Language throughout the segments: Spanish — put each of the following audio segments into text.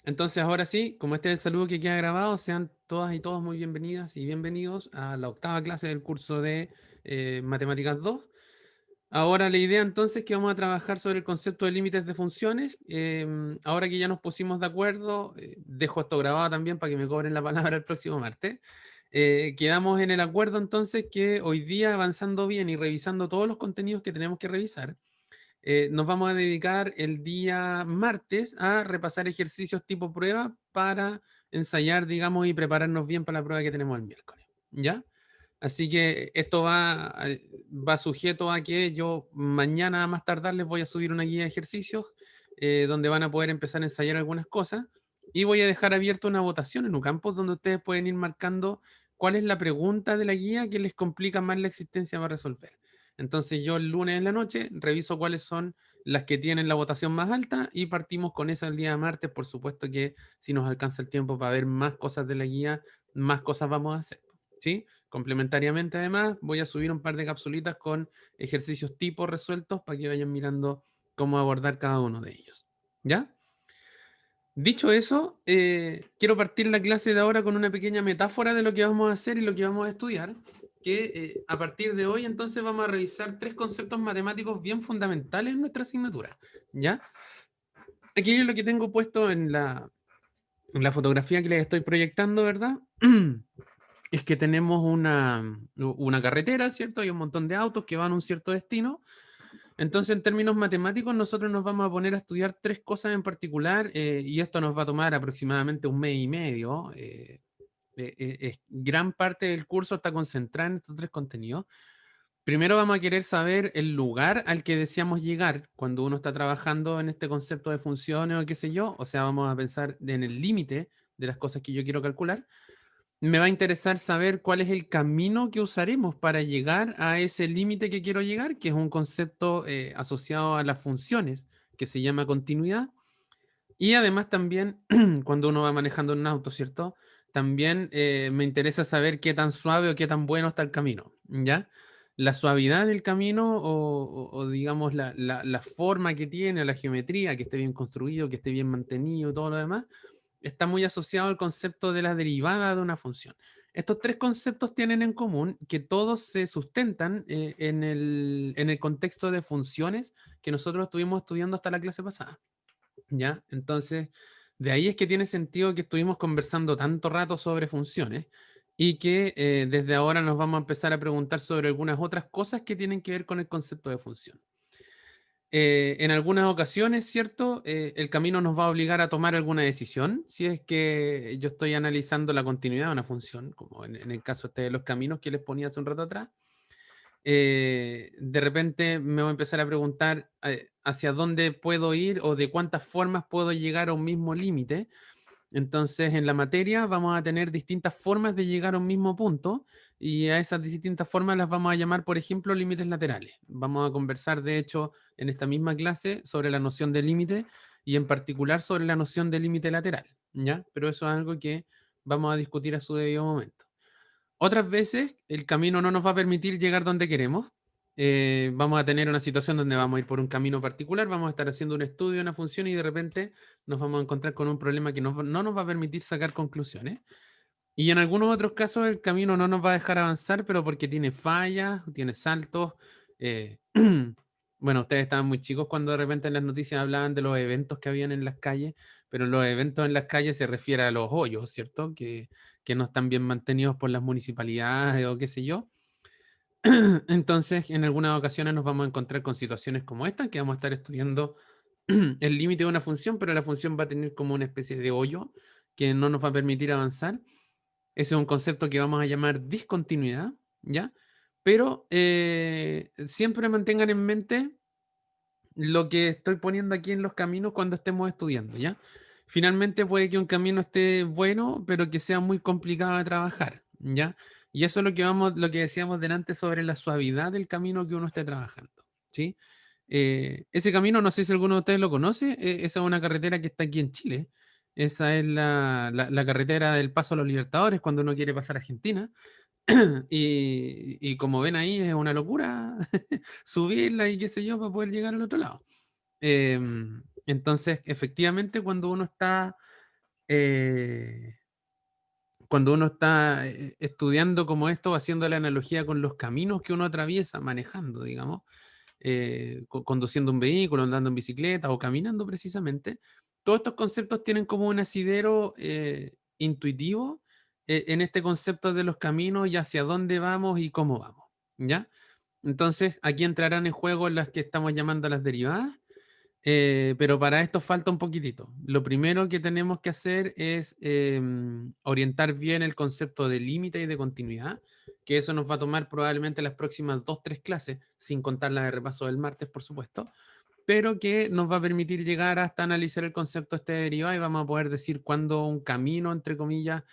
Entonces, ahora sí, como este es el saludo que queda grabado, sean todas y todos muy bienvenidas y bienvenidos a la octava clase del curso de Matemáticas 2. Ahora la idea entonces es que vamos a trabajar sobre el concepto de límites de funciones. Ahora que ya nos pusimos de acuerdo, dejo esto grabado también para que me cobren la palabra el próximo martes. Quedamos en el acuerdo entonces que hoy día, avanzando bien y revisando todos los contenidos que tenemos que revisar, nos vamos a dedicar el día martes a repasar ejercicios tipo prueba para ensayar, digamos, y prepararnos bien para la prueba que tenemos el miércoles. ¿Ya? Así que esto va sujeto a que yo mañana a más tardar les voy a subir una guía de ejercicios donde van a poder empezar a ensayar algunas cosas y voy a dejar abierta una votación en un campo donde ustedes pueden ir marcando cuál es la pregunta de la guía que les complica más la existencia para resolver. Entonces yo el lunes en la noche reviso cuáles son las que tienen la votación más alta y partimos con esa el día de martes. Por supuesto que si nos alcanza el tiempo para ver más cosas de la guía, más cosas vamos a hacer. ¿Sí? Complementariamente, además, voy a subir un par de capsulitas con ejercicios tipo resueltos para que vayan mirando cómo abordar cada uno de ellos. ¿Ya? Dicho eso, quiero partir la clase de ahora con una pequeña metáfora de lo que vamos a hacer y lo que vamos a estudiar, que a partir de hoy entonces vamos a revisar tres conceptos matemáticos bien fundamentales en nuestra asignatura. ¿Ya? Aquí es lo que tengo puesto en la fotografía que les estoy proyectando, ¿verdad? Es que tenemos una carretera, ¿cierto? Hay un montón de autos que van a un cierto destino. Entonces, en términos matemáticos, nosotros nos vamos a poner a estudiar tres cosas en particular y esto nos va a tomar aproximadamente un mes y medio. Gran parte del curso está concentrada en estos tres contenidos. Primero vamos a querer saber el lugar al que deseamos llegar cuando uno está trabajando en este concepto de funciones o qué sé yo. O sea, vamos a pensar en el límite de las cosas que yo quiero calcular. Me va a interesar saber cuál es el camino que usaremos para llegar a ese límite que quiero llegar, que es un concepto asociado a las funciones, que se llama continuidad. Y además también, cuando uno va manejando un auto, ¿cierto? También me interesa saber qué tan suave o qué tan bueno está el camino, ¿ya? La suavidad del camino o digamos la forma que tiene, la geometría, que esté bien construido, que esté bien mantenido, todo lo demás, está muy asociado al concepto de la derivada de una función. Estos tres conceptos tienen en común que todos se sustentan en el contexto de funciones que nosotros estuvimos estudiando hasta la clase pasada. ¿Ya? Entonces, de ahí es que tiene sentido que estuvimos conversando tanto rato sobre funciones y que desde ahora nos vamos a empezar a preguntar sobre algunas otras cosas que tienen que ver con el concepto de función. En algunas ocasiones, ¿cierto? El camino nos va a obligar a tomar alguna decisión, si es que yo estoy analizando la continuidad de una función, como en el caso este de los caminos que les ponía hace un rato atrás. De repente me voy a empezar a preguntar hacia dónde puedo ir o de cuántas formas puedo llegar a un mismo límite. Entonces, en la materia vamos a tener distintas formas de llegar a un mismo punto y a esas distintas formas las vamos a llamar, por ejemplo, límites laterales. Vamos a conversar, de hecho, en esta misma clase sobre la noción de límite y en particular sobre la noción de límite lateral, ¿ya? Pero eso es algo que vamos a discutir a su debido momento. Otras veces el camino no nos va a permitir llegar donde queremos. Vamos a tener una situación donde vamos a ir por un camino particular, vamos a estar haciendo un estudio de una función y de repente nos vamos a encontrar con un problema que no nos va a permitir sacar conclusiones. Y en algunos otros casos el camino no nos va a dejar avanzar, pero porque tiene fallas, tiene saltos. eh, bueno, ustedes estaban muy chicos cuando de repente en las noticias hablaban de los eventos que habían en las calles, pero los eventos en las calles se refiere a los hoyos, ¿cierto? Que no están bien mantenidos por las municipalidades o qué sé yo. Entonces, en algunas ocasiones nos vamos a encontrar con situaciones como esta, que vamos a estar estudiando el límite de una función, pero la función va a tener como una especie de hoyo que no nos va a permitir avanzar. Ese es un concepto que vamos a llamar discontinuidad, ¿ya? Pero siempre mantengan en mente lo que estoy poniendo aquí en los caminos cuando estemos estudiando, ¿ya? Finalmente puede que un camino esté bueno, pero que sea muy complicado de trabajar, ¿ya? Y eso es lo que decíamos delante sobre la suavidad del camino que uno esté trabajando, ¿sí? Ese camino, no sé si alguno de ustedes lo conoce, esa es una carretera que está aquí en Chile. Esa es la carretera del Paso a los Libertadores cuando uno quiere pasar a Argentina. Y como ven ahí, es una locura subirla y qué sé yo para poder llegar al otro lado. Entonces, efectivamente, cuando uno está cuando uno está estudiando como esto, haciendo la analogía con los caminos que uno atraviesa manejando, digamos, conduciendo un vehículo, andando en bicicleta o caminando precisamente, todos estos conceptos tienen como un asidero intuitivo en este concepto de los caminos y hacia dónde vamos y cómo vamos, ¿ya? Entonces, aquí entrarán en juego las que estamos llamando las derivadas, pero para esto falta un poquitito. Lo primero que tenemos que hacer es orientar bien el concepto de límite y de continuidad, que eso nos va a tomar probablemente las próximas 2, 3 clases, sin contar la de repaso del martes, por supuesto, pero que nos va a permitir llegar hasta analizar el concepto este de derivada y vamos a poder decir cuándo un camino, entre comillas,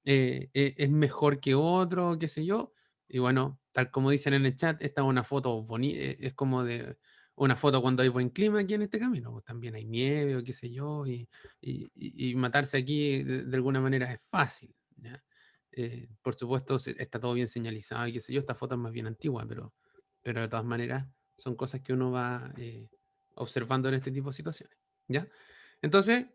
es mejor que otro, qué sé yo. Y bueno, tal como dicen en el chat, esta es una foto bonita, es como de una foto cuando hay buen clima aquí en este camino. Pues también hay nieve o qué sé yo, y matarse aquí de alguna manera es fácil. ¿Ya? Por supuesto, está todo bien señalizado y qué sé yo, esta foto es más bien antigua, pero de todas maneras son cosas que uno va observando en este tipo de situaciones. ¿Ya? Entonces,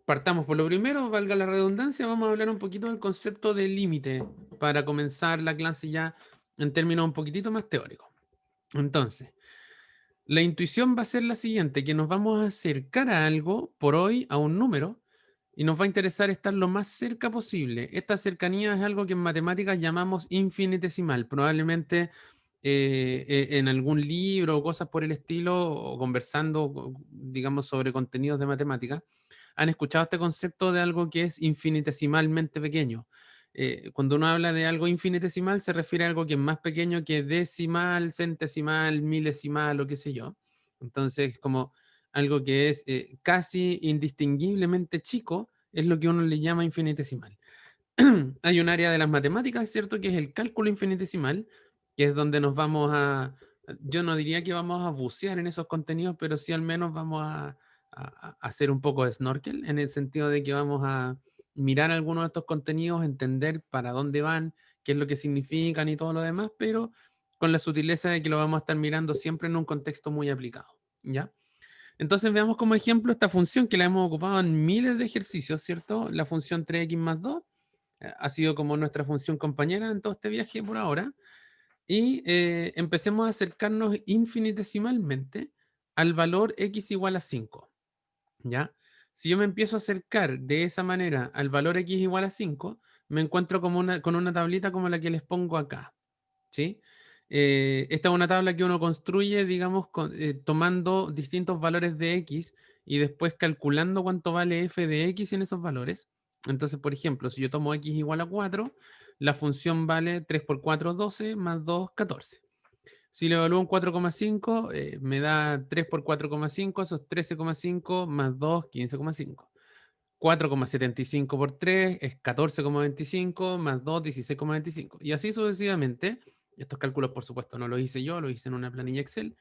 partamos por lo primero, valga la redundancia, vamos a hablar un poquito del concepto de límite para comenzar la clase ya en términos un poquitito más teóricos. Entonces, la intuición va a ser la siguiente, que nos vamos a acercar a algo, por hoy, a un número, y nos va a interesar estar lo más cerca posible. Esta cercanía es algo que en matemáticas llamamos infinitesimal. Probablemente en algún libro o cosas por el estilo, o conversando, digamos, sobre contenidos de matemáticas, han escuchado este concepto de algo que es infinitesimalmente pequeño. Cuando uno habla de algo infinitesimal, se refiere a algo que es más pequeño que decimal, centesimal, milesimal o qué sé yo. Entonces, como algo que es casi indistinguiblemente chico, es lo que uno le llama infinitesimal. Hay un área de las matemáticas, ¿cierto? Que es el cálculo infinitesimal, que es donde nos vamos yo no diría que vamos a bucear en esos contenidos, pero sí al menos vamos a hacer un poco de snorkel, en el sentido de que vamos a mirar algunos de estos contenidos, entender para dónde van, qué es lo que significan y todo lo demás, pero con la sutileza de que lo vamos a estar mirando siempre en un contexto muy aplicado, ¿ya? Entonces veamos como ejemplo esta función que la hemos ocupado en miles de ejercicios, ¿cierto? La función 3x más 2 ha sido como nuestra función compañera en todo este viaje por ahora. Y empecemos a acercarnos infinitesimalmente al valor x igual a 5. ¿Ya? Si yo me empiezo a acercar de esa manera al valor x igual a 5, me encuentro como con una tablita como la que les pongo acá. ¿Sí? Esta es una tabla que uno construye, digamos, tomando distintos valores de x y después calculando cuánto vale f de x en esos valores. Entonces, por ejemplo, si yo tomo x igual a 4, la función vale 3 por 4, 12, más 2, 14. Si le evalúo un 4,5, me da 3 por 4,5, eso es 13,5, más 2, 15,5. 4,75 por 3 es 14,25, más 2, 16,25. Y así sucesivamente. Estos cálculos, por supuesto, no los hice yo, los hice en una planilla Excel.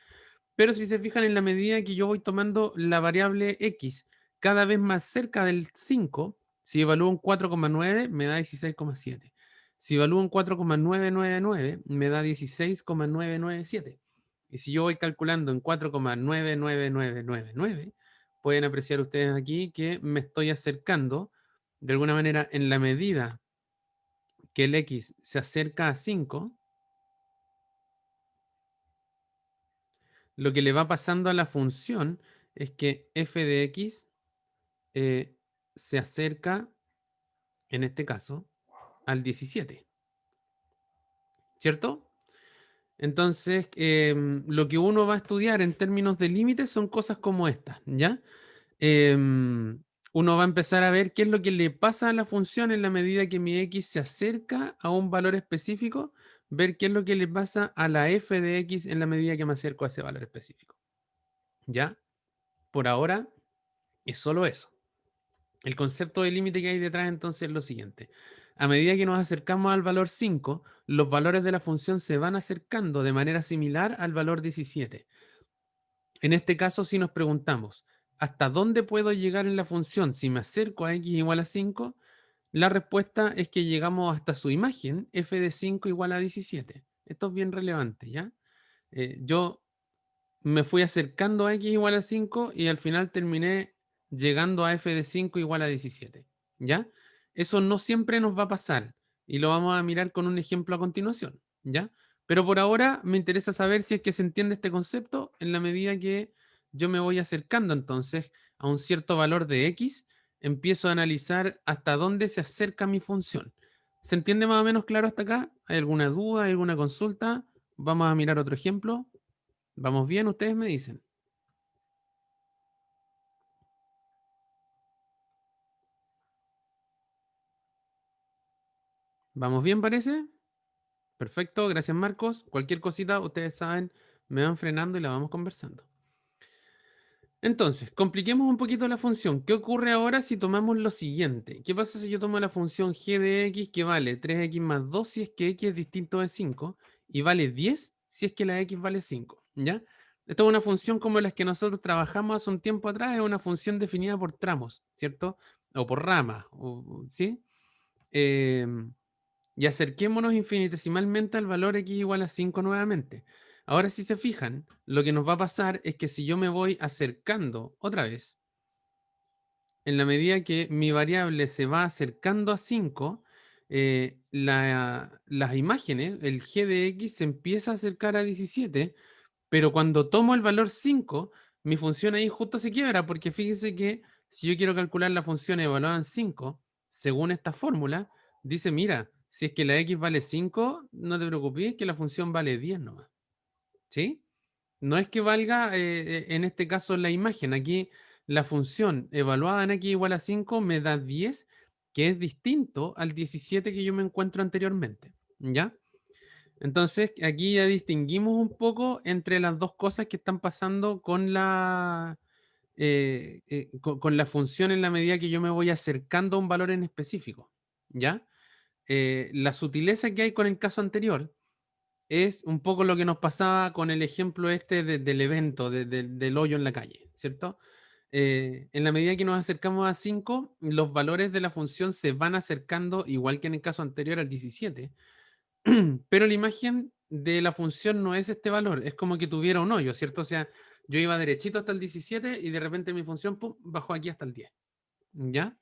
Pero si se fijan en la medida que yo voy tomando la variable x cada vez más cerca del 5, si evalúo un 4,9, me da 16,7. Si evalúo un 4,999, me da 16,997. Y si yo voy calculando en 4,99999, pueden apreciar ustedes aquí que me estoy acercando, de alguna manera, en la medida que el x se acerca a 5, lo que le va pasando a la función es que f de x eh, se acerca, en este caso, al 17, ¿cierto? Entonces, lo que uno va a estudiar en términos de límites son cosas como estas, ¿ya? Uno va a empezar a ver qué es lo que le pasa a la función en la medida que mi x se acerca a un valor específico, ver qué es lo que le pasa a la f de x en la medida que me acerco a ese valor específico, ¿ya? Por ahora es solo eso. El concepto de límite que hay detrás entonces es lo siguiente. A medida que nos acercamos al valor 5, los valores de la función se van acercando de manera similar al valor 17. En este caso, si nos preguntamos, ¿hasta dónde puedo llegar en la función si me acerco a x igual a 5? La respuesta es que llegamos hasta su imagen, f de 5 igual a 17. Esto es bien relevante, ¿ya? Yo me fui acercando a x igual a 5 y al final terminé llegando a f de 5 igual a 17. ¿ya? Eso no siempre nos va a pasar y lo vamos a mirar con un ejemplo a continuación, ¿ya? Pero por ahora me interesa saber si es que se entiende este concepto en la medida que yo me voy acercando entonces a un cierto valor de X, empiezo a analizar hasta dónde se acerca mi función. ¿Se entiende más o menos claro hasta acá? ¿Hay alguna duda, hay alguna consulta? Vamos a mirar otro ejemplo. ¿Vamos bien? Ustedes me dicen. ¿Vamos bien, parece? Perfecto, gracias Marcos. Cualquier cosita, ustedes saben, me van frenando y la vamos conversando. Entonces, compliquemos un poquito la función. ¿Qué ocurre ahora si tomamos lo siguiente? ¿Qué pasa si yo tomo la función g de x que vale 3x más 2 si es que x es distinto de 5 y vale 10 si es que la x vale 5? ¿Ya? Esto es una función como las que nosotros trabajamos hace un tiempo atrás, es una función definida por tramos, ¿cierto? O por ramas, ¿sí? Y acerquémonos infinitesimalmente al valor x igual a 5 nuevamente. Ahora, si se fijan, lo que nos va a pasar es que si yo me voy acercando otra vez, en la medida que mi variable se va acercando a 5, las imágenes, el g de x se empieza a acercar a 17, pero cuando tomo el valor 5, mi función ahí justo se quiebra, porque fíjense que si yo quiero calcular la función evaluada en 5, según esta fórmula, dice, mira, si es que la x vale 5, no te preocupes, que la función vale 10 nomás. ¿Sí? No es que valga en este caso la imagen. Aquí la función evaluada en x igual a 5 me da 10, que es distinto al 17 que yo me encuentro anteriormente. ¿Ya? Entonces, aquí ya distinguimos un poco entre las dos cosas que están pasando con con la función en la medida que yo me voy acercando a un valor en específico. ¿Ya? La sutileza que hay con el caso anterior es un poco lo que nos pasaba con el ejemplo este del evento, del hoyo en la calle, ¿cierto? En la medida que nos acercamos a 5, los valores de la función se van acercando, igual que en el caso anterior, al 17, pero la imagen de la función no es este valor, es como que tuviera un hoyo, ¿cierto? O sea, yo iba derechito hasta el 17 y de repente mi función pum, bajó aquí hasta el 10, ¿ya?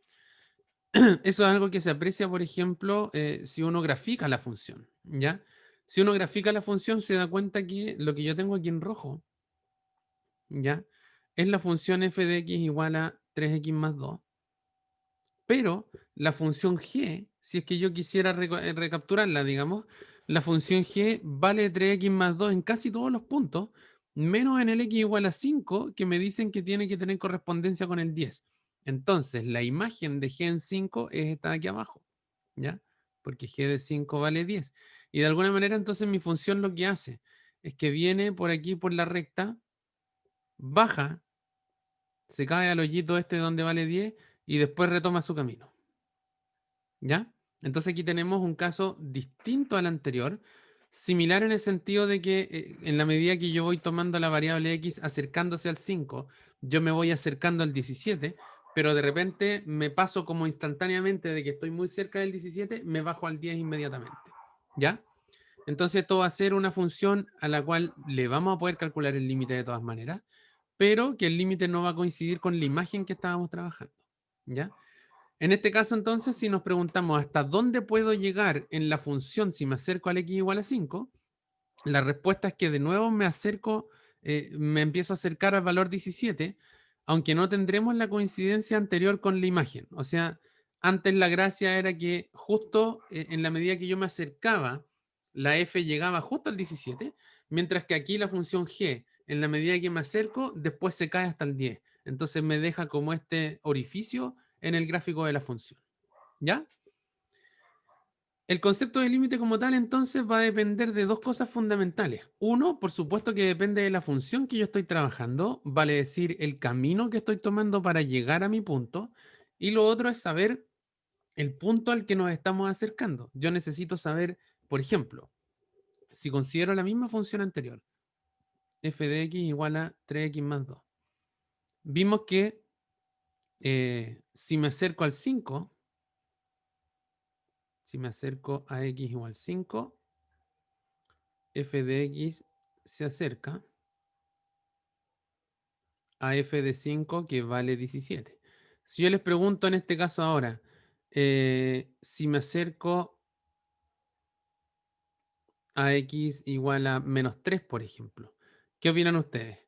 Eso es algo que se aprecia, por ejemplo, si uno grafica la función, ¿ya? Si uno grafica la función, se da cuenta que lo que yo tengo aquí en rojo, ¿ya? Es la función f de x igual a 3x más 2, pero la función g, si es que yo quisiera recapturarla, digamos, la función g vale 3x más 2 en casi todos los puntos, menos en el x igual a 5, que me dicen que tiene que tener correspondencia con el 10. Entonces, la imagen de g en 5 es esta de aquí abajo, ¿ya? Porque g de 5 vale 10. Y de alguna manera, entonces, mi función lo que hace es que viene por aquí, por la recta, baja, se cae al hoyito este donde vale 10 y después retoma su camino. ¿Ya? Entonces aquí tenemos un caso distinto al anterior, similar en el sentido de que en la medida que yo voy tomando la variable x acercándose al 5, yo me voy acercando al 17, pero de repente me paso como instantáneamente de que estoy muy cerca del 17, me bajo al 10 inmediatamente. ¿Ya? Entonces esto va a ser una función a la cual le vamos a poder calcular el límite de todas maneras, pero que el límite no va a coincidir con la imagen que estábamos trabajando. ¿Ya? En este caso, entonces, si nos preguntamos hasta dónde puedo llegar en la función si me acerco al x igual a 5, la respuesta es que de nuevo me acerco, me empiezo a acercar al valor 17, aunque no tendremos la coincidencia anterior con la imagen. O sea, antes la gracia era que justo en la medida que yo me acercaba, la f llegaba justo al 17, mientras que aquí la función g, en la medida que me acerco, después se cae hasta el 10. Entonces me deja como este orificio en el gráfico de la función. ¿Ya? El concepto de límite como tal entonces va a depender de dos cosas fundamentales. Uno, por supuesto que depende de la función que yo estoy trabajando, vale decir, el camino que estoy tomando para llegar a mi punto. Y lo otro es saber el punto al que nos estamos acercando. Yo necesito saber, por ejemplo, si considero la misma función anterior, f de x igual a 3x más 2. Vimos que si me acerco al 5, si me acerco a x igual 5, f de x se acerca a f de 5 que vale 17. Si yo les pregunto en este caso ahora, si me acerco a x igual a menos 3, por ejemplo. ¿Qué opinan ustedes?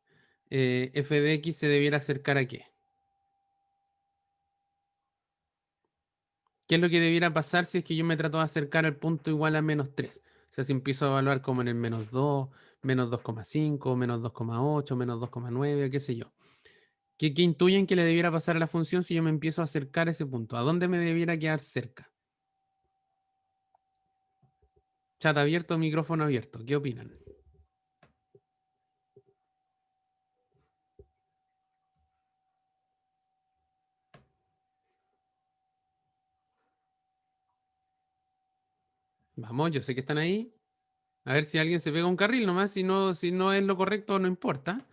¿F de x se debiera acercar a qué? ¿Qué es lo que debiera pasar si es que yo me trato de acercar al punto igual a menos 3? O sea, si empiezo a evaluar como en el menos 2, menos 2,5, menos 2,8, menos 2,9, qué sé yo. ¿Qué intuyen que le debiera pasar a la función si yo me empiezo a acercar a ese punto? ¿A dónde me debiera quedar cerca? Chat abierto, micrófono abierto. ¿Qué opinan? Vamos, yo sé que están ahí. A ver si alguien se pega un carril nomás. Si no es lo correcto, no importa.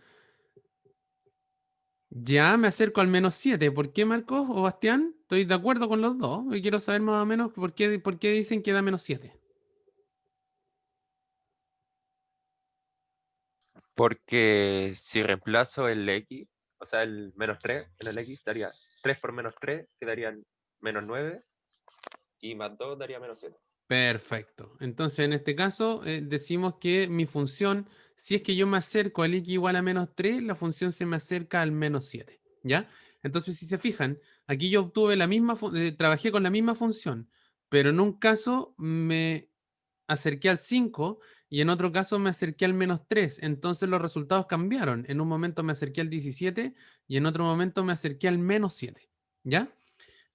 Ya me acerco al menos 7. ¿Por qué, Marcos o Bastián? Estoy de acuerdo con los dos. Y quiero saber más o menos por qué dicen que da menos 7. Porque si reemplazo el x, o sea, el menos 3 en el x, daría 3 por menos 3, quedarían menos 9, y más 2 daría menos 7. Perfecto. Entonces, en este caso, decimos que mi función, si es que yo me acerco al x igual a menos 3, la función se me acerca al menos 7. ¿Ya? Entonces, si se fijan, aquí yo obtuve trabajé con la misma función, pero en un caso me acerqué al 5 y en otro caso me acerqué al menos 3. Entonces, los resultados cambiaron. En un momento me acerqué al 17 y en otro momento me acerqué al menos 7. ¿Ya?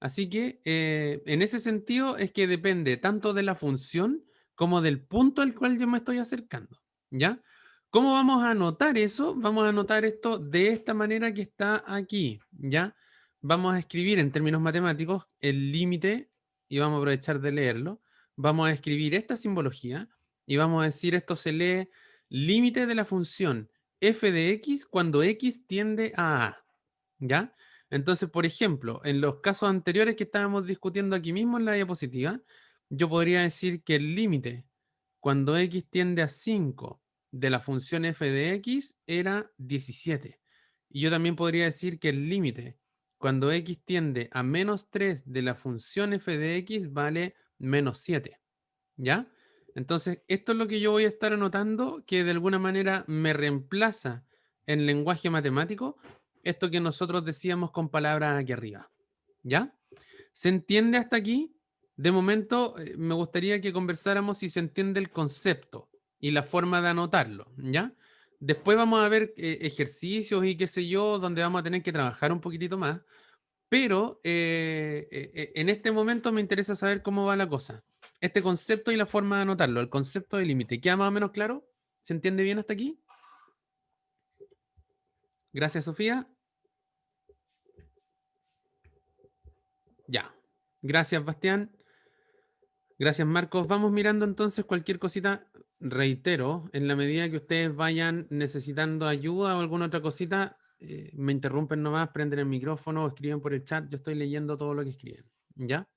Así que en ese sentido es que depende tanto de la función como del punto al cual yo me estoy acercando. ¿Ya? ¿Cómo vamos a anotar eso? Vamos a anotar esto de esta manera que está aquí. ¿Ya? Vamos a escribir en términos matemáticos el límite y vamos a aprovechar de leerlo. Vamos a escribir esta simbología y vamos a decir esto se lee límite de la función f de x cuando x tiende a. ¿Ya? Entonces, por ejemplo, en los casos anteriores que estábamos discutiendo aquí mismo en la diapositiva, yo podría decir que el límite cuando x tiende a 5 de la función f de x era 17. Y yo también podría decir que el límite cuando x tiende a menos 3 de la función f de x vale menos 7. ¿Ya? Entonces, esto es lo que yo voy a estar anotando que de alguna manera me reemplaza en lenguaje matemático esto que nosotros decíamos con palabras aquí arriba. ¿Ya? ¿Se entiende hasta aquí? De momento, me gustaría que conversáramos si se entiende el concepto y la forma de anotarlo. ¿Ya? Después vamos a ver ejercicios y qué sé yo, donde vamos a tener que trabajar un poquitito más. Pero en este momento me interesa saber cómo va la cosa. Este concepto y la forma de anotarlo, el concepto de límite. ¿Queda más o menos claro? ¿Se entiende bien hasta aquí? Gracias, Sofía. Ya. Gracias, Bastián. Gracias, Marcos. Vamos mirando entonces cualquier cosita. Reitero, en la medida que ustedes vayan necesitando ayuda o alguna otra cosita, me interrumpen nomás, prenden el micrófono o escriben por el chat. Yo estoy leyendo todo lo que escriben. ¿Ya?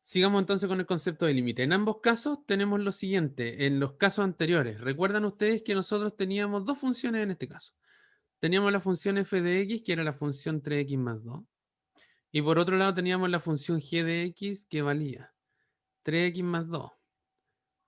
Sigamos entonces con el concepto de límite. En ambos casos tenemos lo siguiente. En los casos anteriores, recuerdan ustedes que nosotros teníamos dos funciones en este caso. Teníamos la función f de x, que era la función 3x más 2. Y por otro lado teníamos la función g de x, que valía 3x más 2.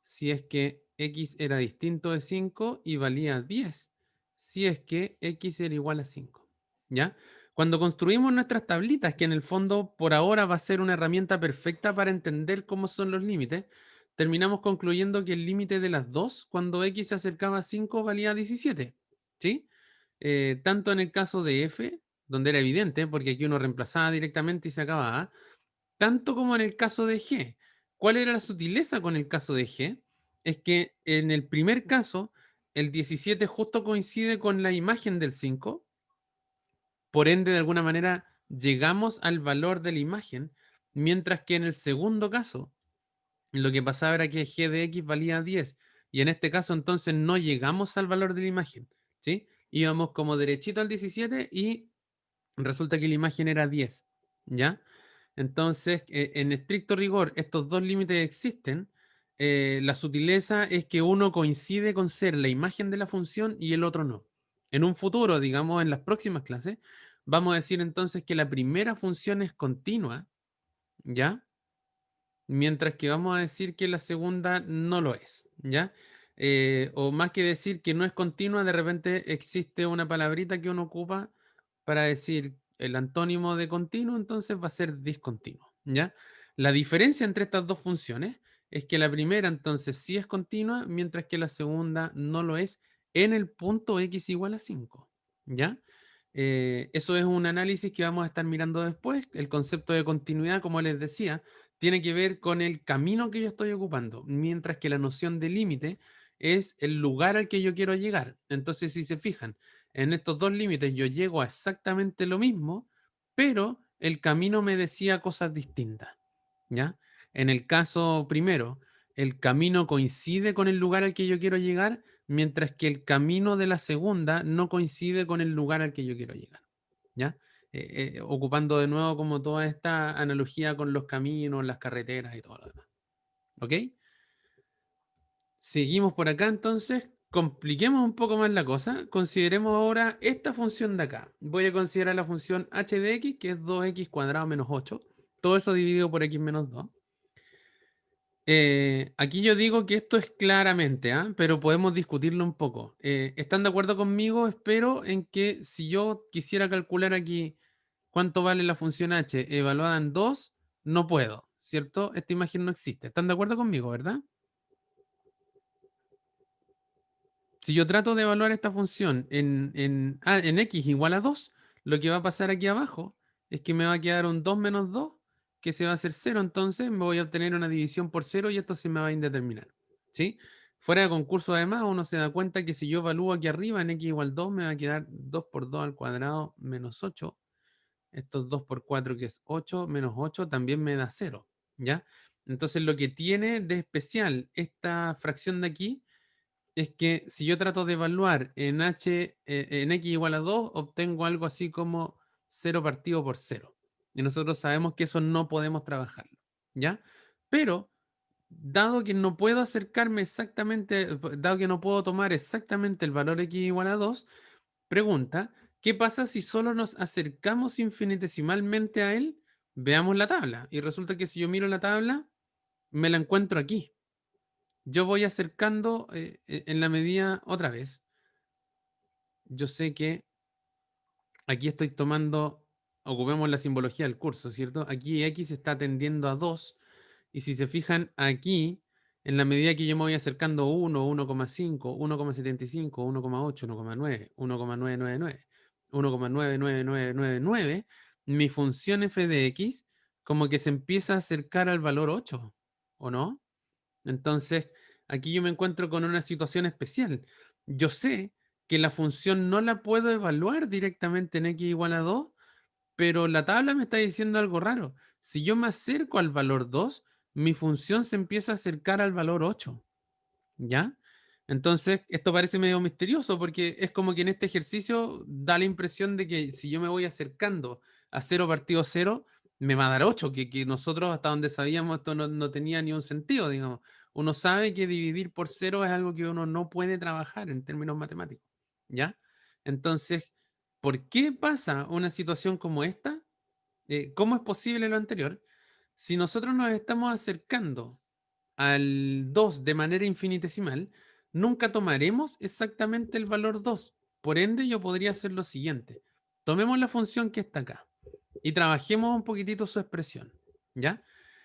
Si es que x era distinto de 5 y valía 10. Si es que x era igual a 5. ¿Ya? Cuando construimos nuestras tablitas, que en el fondo por ahora va a ser una herramienta perfecta para entender cómo son los límites, terminamos concluyendo que el límite de las dos, cuando x se acercaba a 5, valía 17. ¿Sí? Tanto en el caso de f, donde era evidente, porque aquí uno reemplazaba directamente y se acababa, tanto como en el caso de g. ¿Cuál era la sutileza con el caso de g? Es que en el primer caso, el 17 justo coincide con la imagen del 5, por ende, de alguna manera, llegamos al valor de la imagen, mientras que en el segundo caso, lo que pasaba era que g de x valía 10, y en este caso entonces no llegamos al valor de la imagen, ¿sí? Íbamos como derechito al 17 y resulta que la imagen era 10, ¿ya? Entonces, en estricto rigor, estos dos límites existen. La sutileza es que uno coincide con ser la imagen de la función y el otro no. En un futuro, digamos, en las próximas clases, vamos a decir entonces que la primera función es continua, ¿ya? Mientras que vamos a decir que la segunda no lo es, ¿ya? O más que decir que no es continua, de repente existe una palabrita que uno ocupa para decir el antónimo de continuo, entonces va a ser discontinuo, ¿ya? La diferencia entre estas dos funciones es que la primera entonces sí es continua, mientras que la segunda no lo es en el punto x igual a 5, ¿ya? Eso es un análisis que vamos a estar mirando después. El concepto de continuidad, como les decía, tiene que ver con el camino que yo estoy ocupando, mientras que la noción de límite es el lugar al que yo quiero llegar. Entonces, si se fijan, en estos dos límites yo llego a exactamente lo mismo, pero el camino me decía cosas distintas, ¿ya? En el caso primero, el camino coincide con el lugar al que yo quiero llegar, mientras que el camino de la segunda no coincide con el lugar al que yo quiero llegar, ¿ya? Ocupando de nuevo como toda esta analogía con los caminos, las carreteras y todo lo demás. ¿Ok? Seguimos por acá entonces, compliquemos un poco más la cosa, consideremos ahora esta función de acá. Voy a considerar la función h de x, que es 2x cuadrado menos 8, todo eso dividido por x menos 2. Aquí yo digo que esto es claramente, ¿ah? Pero podemos discutirlo un poco. ¿Están de acuerdo conmigo? Espero en que si yo quisiera calcular aquí cuánto vale la función h evaluada en 2, no puedo, ¿cierto? Esta imagen no existe. ¿Están de acuerdo conmigo, verdad? Si yo trato de evaluar esta función en x igual a 2, lo que va a pasar aquí abajo es que me va a quedar un 2 menos 2, que se va a hacer 0, entonces me voy a obtener una división por 0 y esto se me va a indeterminar. ¿Sí? Fuera de concurso, además, uno se da cuenta que si yo evalúo aquí arriba en x igual 2, me va a quedar 2 por 2 al cuadrado menos 8. Esto es 2 por 4, que es 8, menos 8 también me da 0. ¿Ya? Entonces, lo que tiene de especial esta fracción de aquí es que si yo trato de evaluar en x igual a 2, obtengo algo así como 0 partido por 0. Y nosotros sabemos que eso no podemos trabajarlo, ¿ya? Pero, dado que no puedo acercarme exactamente, dado que no puedo tomar exactamente el valor x igual a 2, pregunta, ¿qué pasa si solo nos acercamos infinitesimalmente a él? Veamos la tabla. Y resulta que si yo miro la tabla, me la encuentro aquí. Yo voy acercando en la medida, otra vez, yo sé que aquí estoy tomando, ocupemos la simbología del curso, ¿cierto? Aquí x está tendiendo a 2, y si se fijan aquí, en la medida que yo me voy acercando 1, 1,5, 1,75, 1,8, 1,9, 1,999, 1,99999, mi función f de x como que se empieza a acercar al valor 8, ¿o no? Entonces, aquí yo me encuentro con una situación especial. Yo sé que la función no la puedo evaluar directamente en x igual a 2, pero la tabla me está diciendo algo raro. Si yo me acerco al valor 2, mi función se empieza a acercar al valor 8. ¿Ya? Entonces, esto parece medio misterioso porque es como que en este ejercicio da la impresión de que si yo me voy acercando a 0 partido 0, me va a dar 8, que nosotros hasta donde sabíamos esto no tenía ni un sentido, digamos. Uno sabe que dividir por 0 es algo que uno no puede trabajar en términos matemáticos, ¿ya? Entonces, ¿por qué pasa una situación como esta? ¿Cómo es posible lo anterior? Si nosotros nos estamos acercando al 2 de manera infinitesimal, nunca tomaremos exactamente el valor 2. Por ende, yo podría hacer lo siguiente. Tomemos la función que está acá y trabajemos un poquitito su expresión, ¿ya?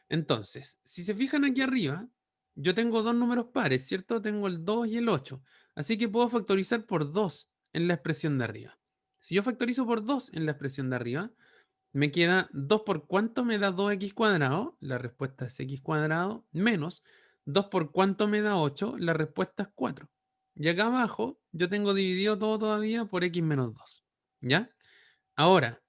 Entonces, si se fijan aquí arriba, yo tengo dos números pares, ¿cierto? Tengo el 2 y el 8. Así que puedo factorizar por 2 en la expresión de arriba. Si yo factorizo por 2 en la expresión de arriba, me queda 2 por cuánto me da 2x cuadrado. La respuesta es x cuadrado menos 2 por cuánto me da 8. La respuesta es 4. Y acá abajo yo tengo dividido todo todavía por x menos 2. ¿Ya? Ahora,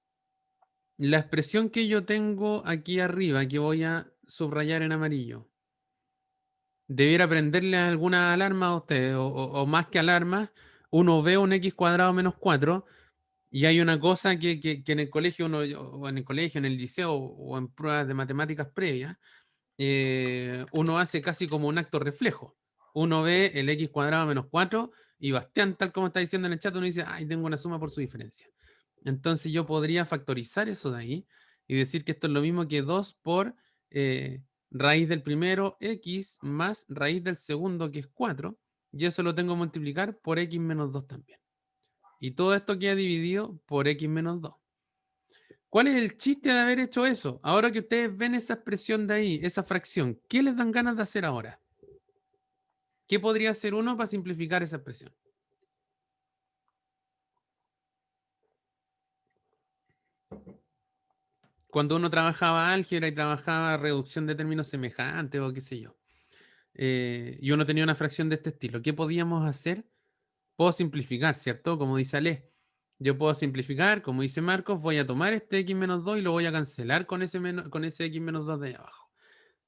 la expresión que yo tengo aquí arriba, que voy a subrayar en amarillo, debiera prenderle alguna alarma a ustedes, o más que alarmas, uno ve un x cuadrado menos 4. Y hay una cosa que en el colegio, o en el colegio, en el liceo, o en pruebas de matemáticas previas, uno hace casi como un acto reflejo. Uno ve el x cuadrado menos 4 y Bastián, tal como está diciendo en el chat, uno dice, ay, tengo una suma por su diferencia. Entonces yo podría factorizar eso de ahí y decir que esto es lo mismo que 2 por raíz del primero, x, más raíz del segundo, que es 4, y eso lo tengo que multiplicar por x menos 2 también. Y todo esto queda dividido por x menos 2. ¿Cuál es el chiste de haber hecho eso? Ahora que ustedes ven esa expresión de ahí, esa fracción, ¿qué les dan ganas de hacer ahora? ¿Qué podría hacer uno para simplificar esa expresión? Cuando uno trabajaba álgebra y trabajaba reducción de términos semejantes o qué sé yo, y uno tenía una fracción de este estilo, ¿qué podíamos hacer? Puedo simplificar, ¿cierto? Como dice Ale. Yo puedo simplificar, como dice Marcos, voy a tomar este x menos 2 y lo voy a cancelar con con ese x menos 2 de ahí abajo.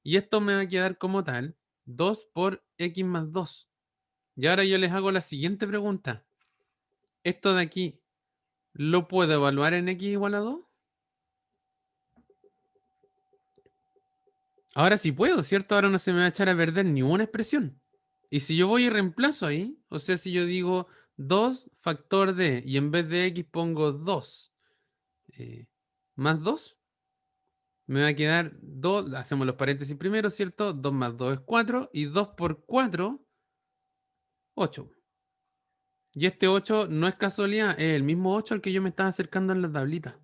Y esto me va a quedar como tal 2 por x más 2. Y ahora yo les hago la siguiente pregunta. ¿Esto de aquí lo puedo evaluar en x igual a 2? Ahora sí puedo, ¿cierto? Ahora no se me va a echar a perder ni una expresión. Y si yo voy y reemplazo ahí, o sea, si yo digo 2 factor de, y en vez de x pongo 2 más 2, me va a quedar 2, hacemos los paréntesis primero, ¿cierto? 2 más 2 es 4, y 2 por 4, 8. Y este 8 no es casualidad, es el mismo 8 al que yo me estaba acercando en la tablita.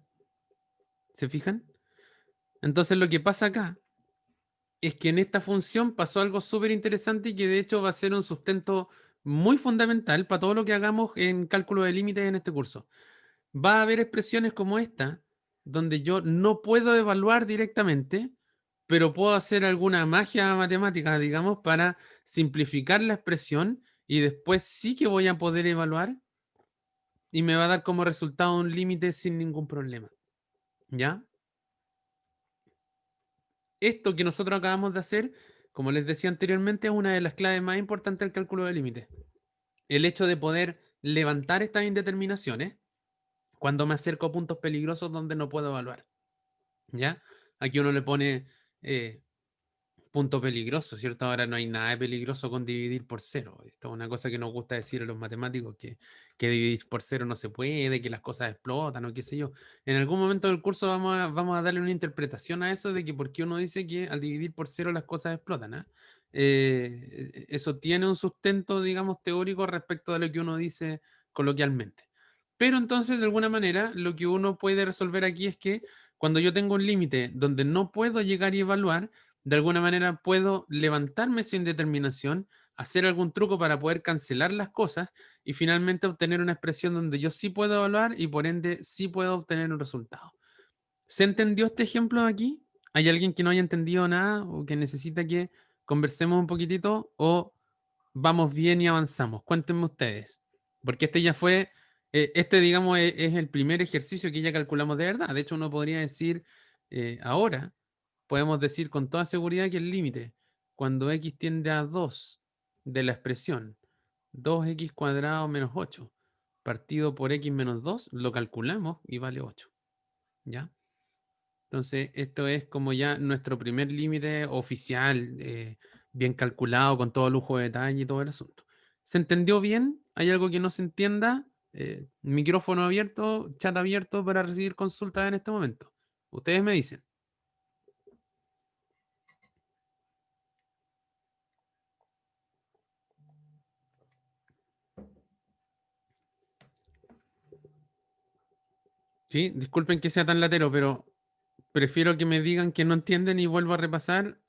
¿Se fijan? Entonces lo que pasa acá es que en esta función pasó algo súper interesante y que de hecho va a ser un sustento muy fundamental para todo lo que hagamos en cálculo de límites en este curso. Va a haber expresiones como esta, donde yo no puedo evaluar directamente, pero puedo hacer alguna magia matemática, digamos, para simplificar la expresión y después sí que voy a poder evaluar y me va a dar como resultado un límite sin ningún problema. ¿Ya? Esto que nosotros acabamos de hacer, como les decía anteriormente, es una de las claves más importantes del cálculo de límites. El hecho de poder levantar estas indeterminaciones cuando me acerco a puntos peligrosos donde no puedo evaluar. ¿Ya? Aquí uno le pone punto peligroso, ¿cierto? Ahora no hay nada de peligroso con dividir por cero. Esto es una cosa que nos gusta decir a los matemáticos, que dividir por cero no se puede, que las cosas explotan o qué sé yo. En algún momento del curso vamos a darle una interpretación a eso de que por qué uno dice que al dividir por cero las cosas explotan. Eso tiene un sustento, digamos, teórico respecto a lo que uno dice coloquialmente. Pero entonces, de alguna manera, lo que uno puede resolver aquí es que cuando yo tengo un límite donde no puedo llegar y evaluar, de alguna manera puedo levantarme sin determinación, hacer algún truco para poder cancelar las cosas y finalmente obtener una expresión donde yo sí puedo evaluar y por ende sí puedo obtener un resultado. ¿Se entendió este ejemplo de aquí? ¿Hay alguien que no haya entendido nada o que necesita que conversemos un poquitito o vamos bien y avanzamos? Cuéntenme ustedes, porque este ya fue, este digamos es el primer ejercicio que ya calculamos de verdad. De hecho, uno podría decir ahora, podemos decir con toda seguridad que el límite, cuando x tiende a 2 de la expresión 2x cuadrado menos 8 partido por x menos 2, lo calculamos y vale 8. ¿Ya? Entonces, esto es como ya nuestro primer límite oficial, bien calculado, con todo lujo de detalle y todo el asunto. ¿Se entendió bien? ¿Hay algo que no se entienda? Micrófono abierto, chat abierto para recibir consultas en este momento. Ustedes me dicen. Sí, disculpen que sea tan latero, pero prefiero que me digan que no entienden y vuelvo a repasar.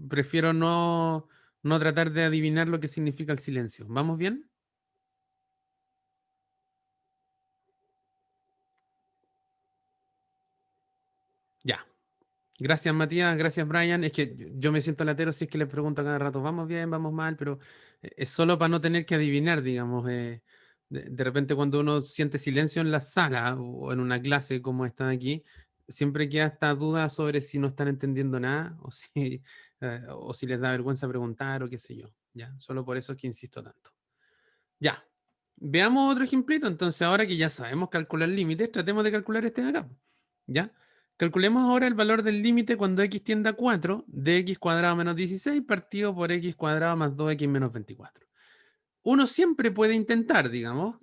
Prefiero no tratar de adivinar lo que significa el silencio. ¿Vamos bien? Ya. Gracias, Matías. Gracias, Brian. Es que yo me siento latero si es que les pregunto cada rato, vamos bien, vamos mal, pero es solo para no tener que adivinar, digamos. De repente cuando uno siente silencio en la sala o en una clase como esta de aquí, siempre queda esta duda sobre si no están entendiendo nada o si les da vergüenza preguntar o qué sé yo. Ya, solo por eso es que insisto tanto. Ya. Veamos otro ejemplito. Entonces, ahora que ya sabemos calcular límites, tratemos de calcular este de acá. ¿Ya? Calculemos ahora el valor del límite cuando x tiende a 4 de x cuadrado menos 16 partido por x cuadrado más 2x menos 24. uno siempre puede intentar, digamos,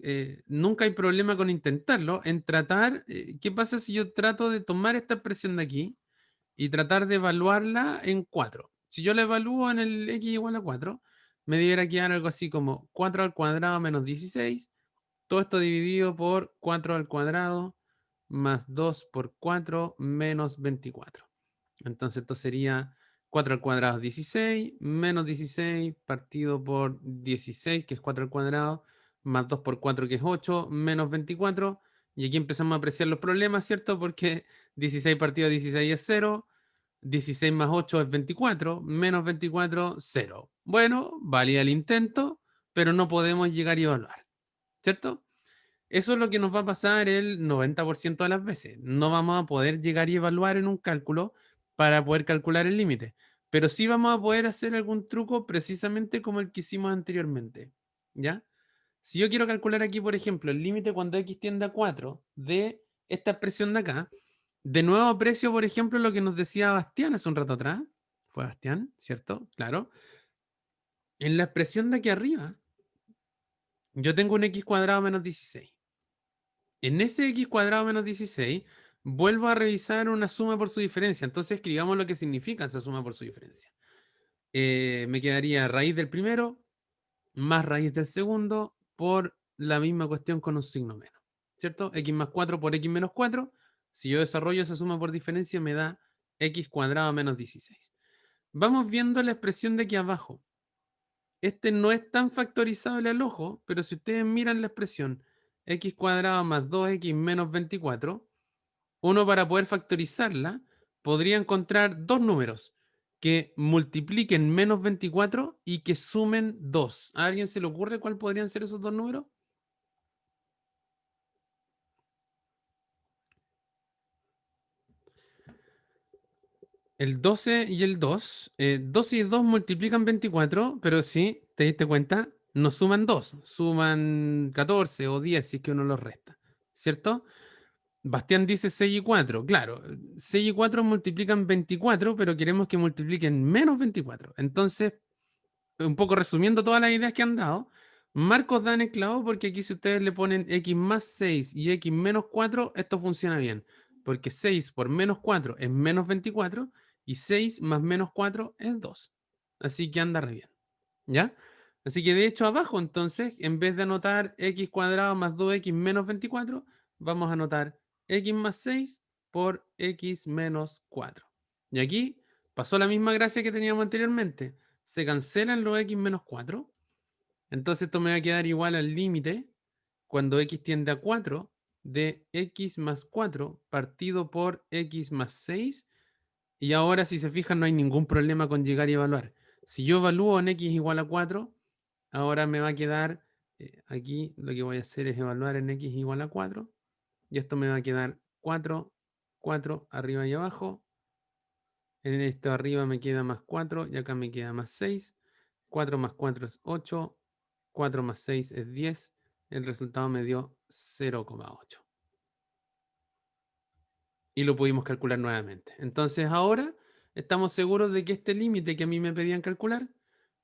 nunca hay problema con intentarlo, en tratar, ¿qué pasa si yo trato de tomar esta expresión de aquí y tratar de evaluarla en 4? Si yo la evalúo en el x igual a 4, me debiera quedar algo así como 4 al cuadrado menos 16, todo esto dividido por 4 al cuadrado más 2 por 4 menos 24. Entonces esto sería 4 al cuadrado es 16, menos 16 partido por 16, que es 4 al cuadrado, más 2 por 4, que es 8, menos 24. Y aquí empezamos a apreciar los problemas, ¿cierto? Porque 16 partido 16 es 0, 16 más 8 es 24, menos 24, 0. Bueno, valía el intento, pero no podemos llegar a evaluar, ¿cierto? Eso es lo que nos va a pasar el 90% de las veces. No vamos a poder llegar y evaluar en un cálculo para poder calcular el límite, pero sí vamos a poder hacer algún truco precisamente como el que hicimos anteriormente, ¿ya? Si yo quiero calcular aquí, por ejemplo, el límite cuando x tiende a 4 de esta expresión de acá, de nuevo aprecio, por ejemplo, lo que nos decía Bastián hace un rato atrás. Fue Bastián, ¿cierto? Claro. En la expresión de aquí arriba, yo tengo un x cuadrado menos 16. En ese x cuadrado menos 16, vuelvo a revisar una suma por su diferencia. Entonces escribamos lo que significa esa suma por su diferencia. Me quedaría raíz del primero más raíz del segundo por la misma cuestión con un signo menos. ¿Cierto? X más 4 por x menos 4. Si yo desarrollo esa suma por diferencia, me da x cuadrado menos 16. Vamos viendo la expresión de aquí abajo. Este no es tan factorizable al ojo, pero si ustedes miran la expresión x cuadrado más 2x menos 24, uno para poder factorizarla podría encontrar dos números que multipliquen menos 24 y que sumen 2. ¿A alguien se le ocurre cuál podrían ser esos dos números? El 12 y el 2. 12 y 2 multiplican 24, pero sí, te diste cuenta, no suman 2, suman 14 o 10 si es que uno los resta, ¿cierto? Bastián dice 6 y 4. Claro, 6 y 4 multiplican 24, pero queremos que multipliquen menos 24. Entonces, un poco resumiendo todas las ideas que han dado, Marcos da en el clavo porque aquí si ustedes le ponen x más 6 y x menos 4, esto funciona bien. Porque 6 por menos 4 es menos 24 y 6 más menos 4 es 2. Así que anda re bien. ¿Ya? Así que de hecho abajo entonces, en vez de anotar x cuadrado más 2x menos 24, vamos a anotar x más 6 por x menos 4. Y aquí pasó la misma gracia que teníamos anteriormente. Se cancelan los x menos 4. Entonces esto me va a quedar igual al límite cuando x tiende a 4 de x más 4 partido por x más 6. Y ahora si se fijan no hay ningún problema con llegar y evaluar. Si yo evalúo en x igual a 4, ahora me va a quedar, aquí lo que voy a hacer es evaluar en x igual a 4. Y esto me va a quedar 4, 4 arriba y abajo. En esto arriba me queda más 4 y acá me queda más 6. 4 más 4 es 8. 4 más 6 es 10. El resultado me dio 0,8. Y lo pudimos calcular nuevamente. Entonces ahora estamos seguros de que este límite que a mí me pedían calcular,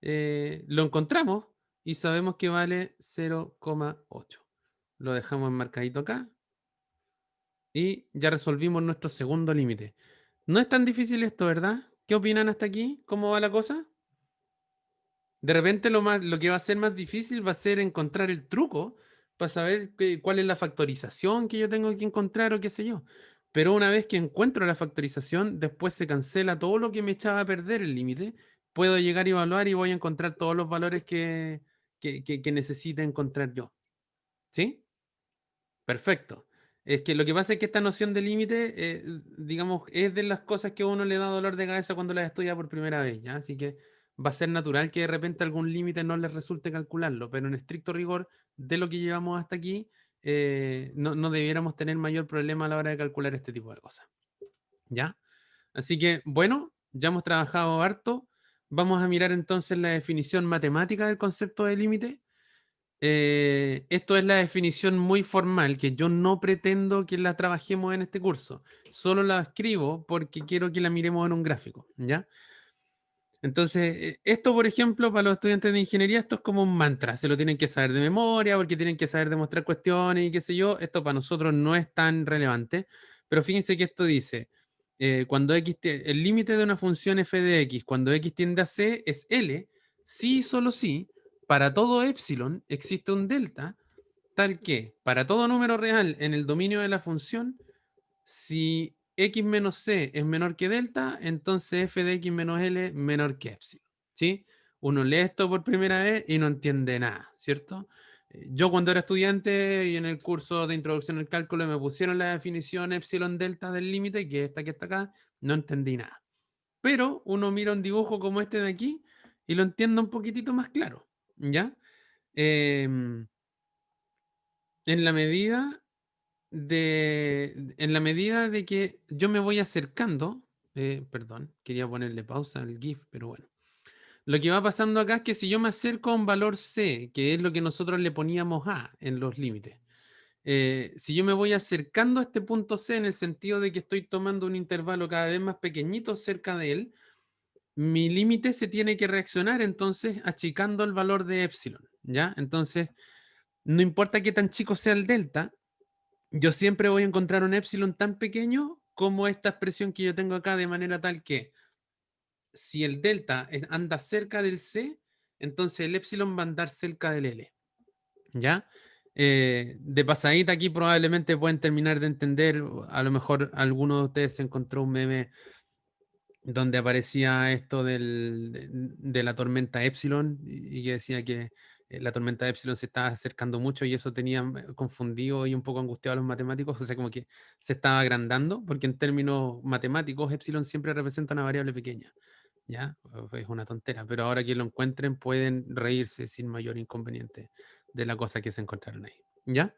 lo encontramos y sabemos que vale 0,8. Lo dejamos enmarcadito acá y ya resolvimos nuestro segundo límite. No es tan difícil esto, ¿verdad? ¿Qué opinan hasta aquí? ¿Cómo va la cosa? De repente lo que va a ser más difícil va a ser encontrar el truco para saber cuál es la factorización que yo tengo que encontrar o qué sé yo. Pero una vez que encuentro la factorización, después se cancela todo lo que me echaba a perder el límite. Puedo llegar a evaluar y voy a encontrar todos los valores que necesite encontrar yo. ¿Sí? Perfecto. Es que lo que pasa es que esta noción de límite, digamos, es de las cosas que a uno le da dolor de cabeza cuando las estudia por primera vez, ¿ya? Así que va a ser natural que de repente algún límite no les resulte calcularlo, pero en estricto rigor de lo que llevamos hasta aquí, no debiéramos tener mayor problema a la hora de calcular este tipo de cosas, ¿ya? Así que, bueno, ya hemos trabajado harto. Vamos a mirar entonces la definición matemática del concepto de límite. Esto es la definición muy formal que yo no pretendo que la trabajemos en este curso. Solo la escribo porque quiero que la miremos en un gráfico, ¿ya? Entonces, esto, por ejemplo, para los estudiantes de ingeniería, esto es como un mantra, se lo tienen que saber de memoria porque tienen que saber demostrar cuestiones y qué sé yo, esto para nosotros no es tan relevante, pero fíjense que esto dice, cuando el límite de una función f de x, cuando x tiende a c, es L, si y solo si, para todo epsilon existe un delta, tal que, para todo número real en el dominio de la función, si x menos c es menor que delta, entonces f de x menos L menor que epsilon. ¿Sí? Uno lee esto por primera vez y no entiende nada, ¿cierto? Yo cuando era estudiante y en el curso de introducción al cálculo me pusieron la definición epsilon delta del límite, que está acá, no entendí nada. Pero uno mira un dibujo como este de aquí y lo entiende un poquitito más claro, ¿ya? En la medida en la medida de que yo me voy acercando, perdón, quería ponerle pausa al GIF, pero bueno. Lo que va pasando acá es que si yo me acerco a un valor C, que es lo que nosotros le poníamos A en los límites, si yo me voy acercando a este punto C en el sentido de que estoy tomando un intervalo cada vez más pequeñito cerca de él, mi límite se tiene que reaccionar entonces achicando el valor de epsilon, ¿ya? Entonces, no importa qué tan chico sea el delta, yo siempre voy a encontrar un epsilon tan pequeño como esta expresión que yo tengo acá, de manera tal que si el delta anda cerca del C, entonces el epsilon va a andar cerca del L. ¿Ya? De pasadita aquí probablemente pueden terminar de entender, a lo mejor alguno de ustedes se encontró un meme donde aparecía esto de la tormenta Epsilon y que decía que la tormenta Epsilon se estaba acercando mucho y eso tenía confundido y un poco angustiado a los matemáticos, o sea, como que se estaba agrandando, porque en términos matemáticos Epsilon siempre representa una variable pequeña, ¿ya? Es una tontera, pero ahora que lo encuentren pueden reírse sin mayor inconveniente de la cosa que se encontraron ahí, ¿ya?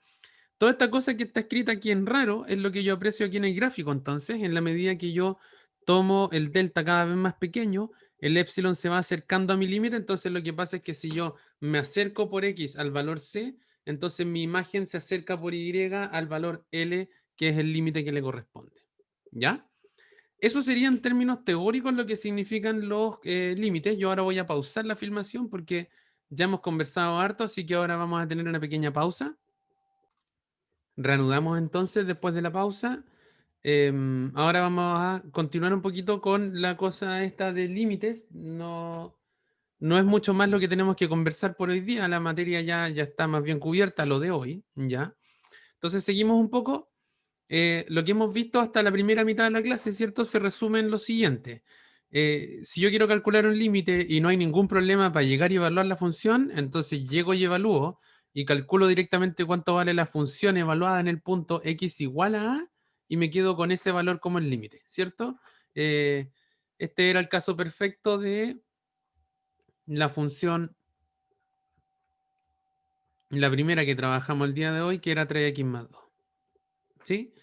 Toda esta cosa que está escrita aquí en raro es lo que yo aprecio aquí en el gráfico. Entonces, en la medida que yo tomo el delta cada vez más pequeño, el epsilon se va acercando a mi límite. Entonces, lo que pasa es que si yo me acerco por x al valor c, entonces mi imagen se acerca por y al valor L, que es el límite que le corresponde. ¿Ya? Eso sería en términos teóricos lo que significan los límites. Yo ahora voy a pausar la filmación porque ya hemos conversado harto, así que ahora vamos a tener una pequeña pausa. Reanudamos entonces después de la pausa. Ahora vamos a continuar un poquito con la cosa esta de límites. No, no es mucho más lo que tenemos que conversar por hoy día. La materia ya está más bien cubierta, lo de hoy, ¿ya? Entonces seguimos un poco. Lo que hemos visto hasta la primera mitad de la clase, ¿cierto? Se resume en lo siguiente. Si yo quiero calcular un límite y no hay ningún problema para llegar y evaluar la función, entonces llego y evalúo y calculo directamente cuánto vale la función evaluada en el punto x igual a y me quedo con ese valor como el límite, ¿cierto? Eh, este era el caso perfecto de la función, la primera que trabajamos el día de hoy, que era 3x más 2, ¿sí?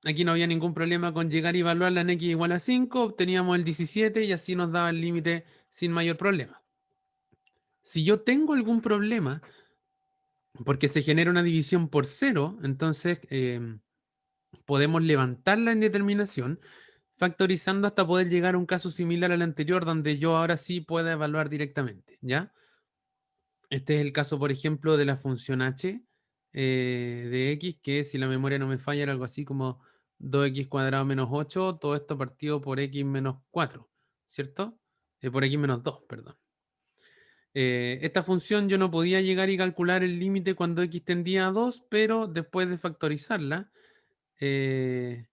Aquí no había ningún problema con llegar y evaluarla en x igual a 5, obteníamos el 17 y así nos daba el límite sin mayor problema. Si yo tengo algún problema, porque se genera una división por cero, entonces podemos levantar la indeterminación factorizando hasta poder llegar a un caso similar al anterior, donde yo ahora sí pueda evaluar directamente, ¿ya? Este es el caso, por ejemplo, de la función h de x, que si la memoria no me falla era algo así como 2x cuadrado menos 8, todo esto partido por x menos 4, ¿cierto? Por x menos 2, perdón. Esta función yo no podía llegar y calcular el límite cuando x tendía a 2, pero después de factorizarla, eh,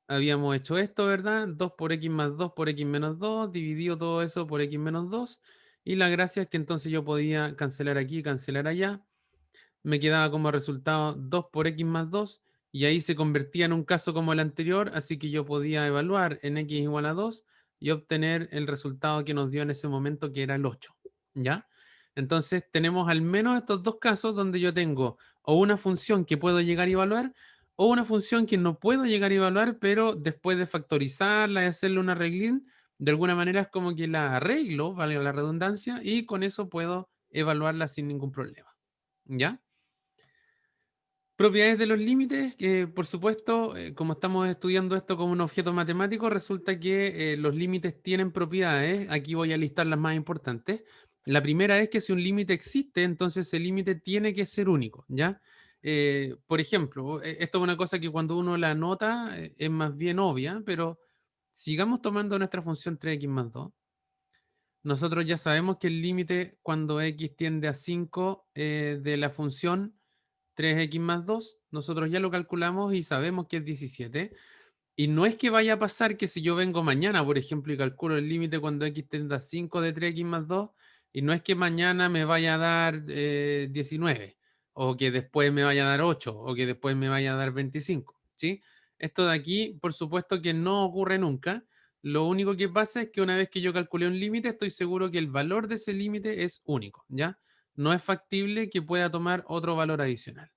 habíamos hecho esto, ¿verdad? 2 por x más 2 por x menos 2, dividido todo eso por x menos 2, y la gracia es que entonces yo podía cancelar aquí y cancelar allá. Me quedaba como resultado 2 por x más 2, y ahí se convertía en un caso como el anterior, así que yo podía evaluar en x igual a 2 y obtener el resultado que nos dio en ese momento, que era el 8, ¿ya? Entonces tenemos al menos estos dos casos donde yo tengo o una función que puedo llegar a evaluar o una función que no puedo llegar a evaluar, pero después de factorizarla y hacerle un arreglín, de alguna manera es como que la arreglo, valga la redundancia, y con eso puedo evaluarla sin ningún problema, ¿ya? Propiedades de los límites, que por supuesto, como estamos estudiando esto como un objeto matemático, resulta que los límites tienen propiedades. Aquí voy a listar las más importantes. La primera es que si un límite existe, entonces el límite tiene que ser único, ¿ya? Por ejemplo, esto es una cosa que cuando uno la anota es más bien obvia, pero sigamos tomando nuestra función 3x más 2. Nosotros ya sabemos que el límite cuando x tiende a 5 de la función 3x más 2, nosotros ya lo calculamos y sabemos que es 17. Y no es que vaya a pasar que si yo vengo mañana, por ejemplo, y calculo el límite cuando x tiende a 5 de 3x más 2, y no es que mañana me vaya a dar 19, o que después me vaya a dar 8, o que después me vaya a dar 25, ¿sí? Esto de aquí, por supuesto que no ocurre nunca. Lo único que pasa es que una vez que yo calculé un límite, estoy seguro que el valor de ese límite es único, ¿ya? No es factible que pueda tomar otro valor adicional.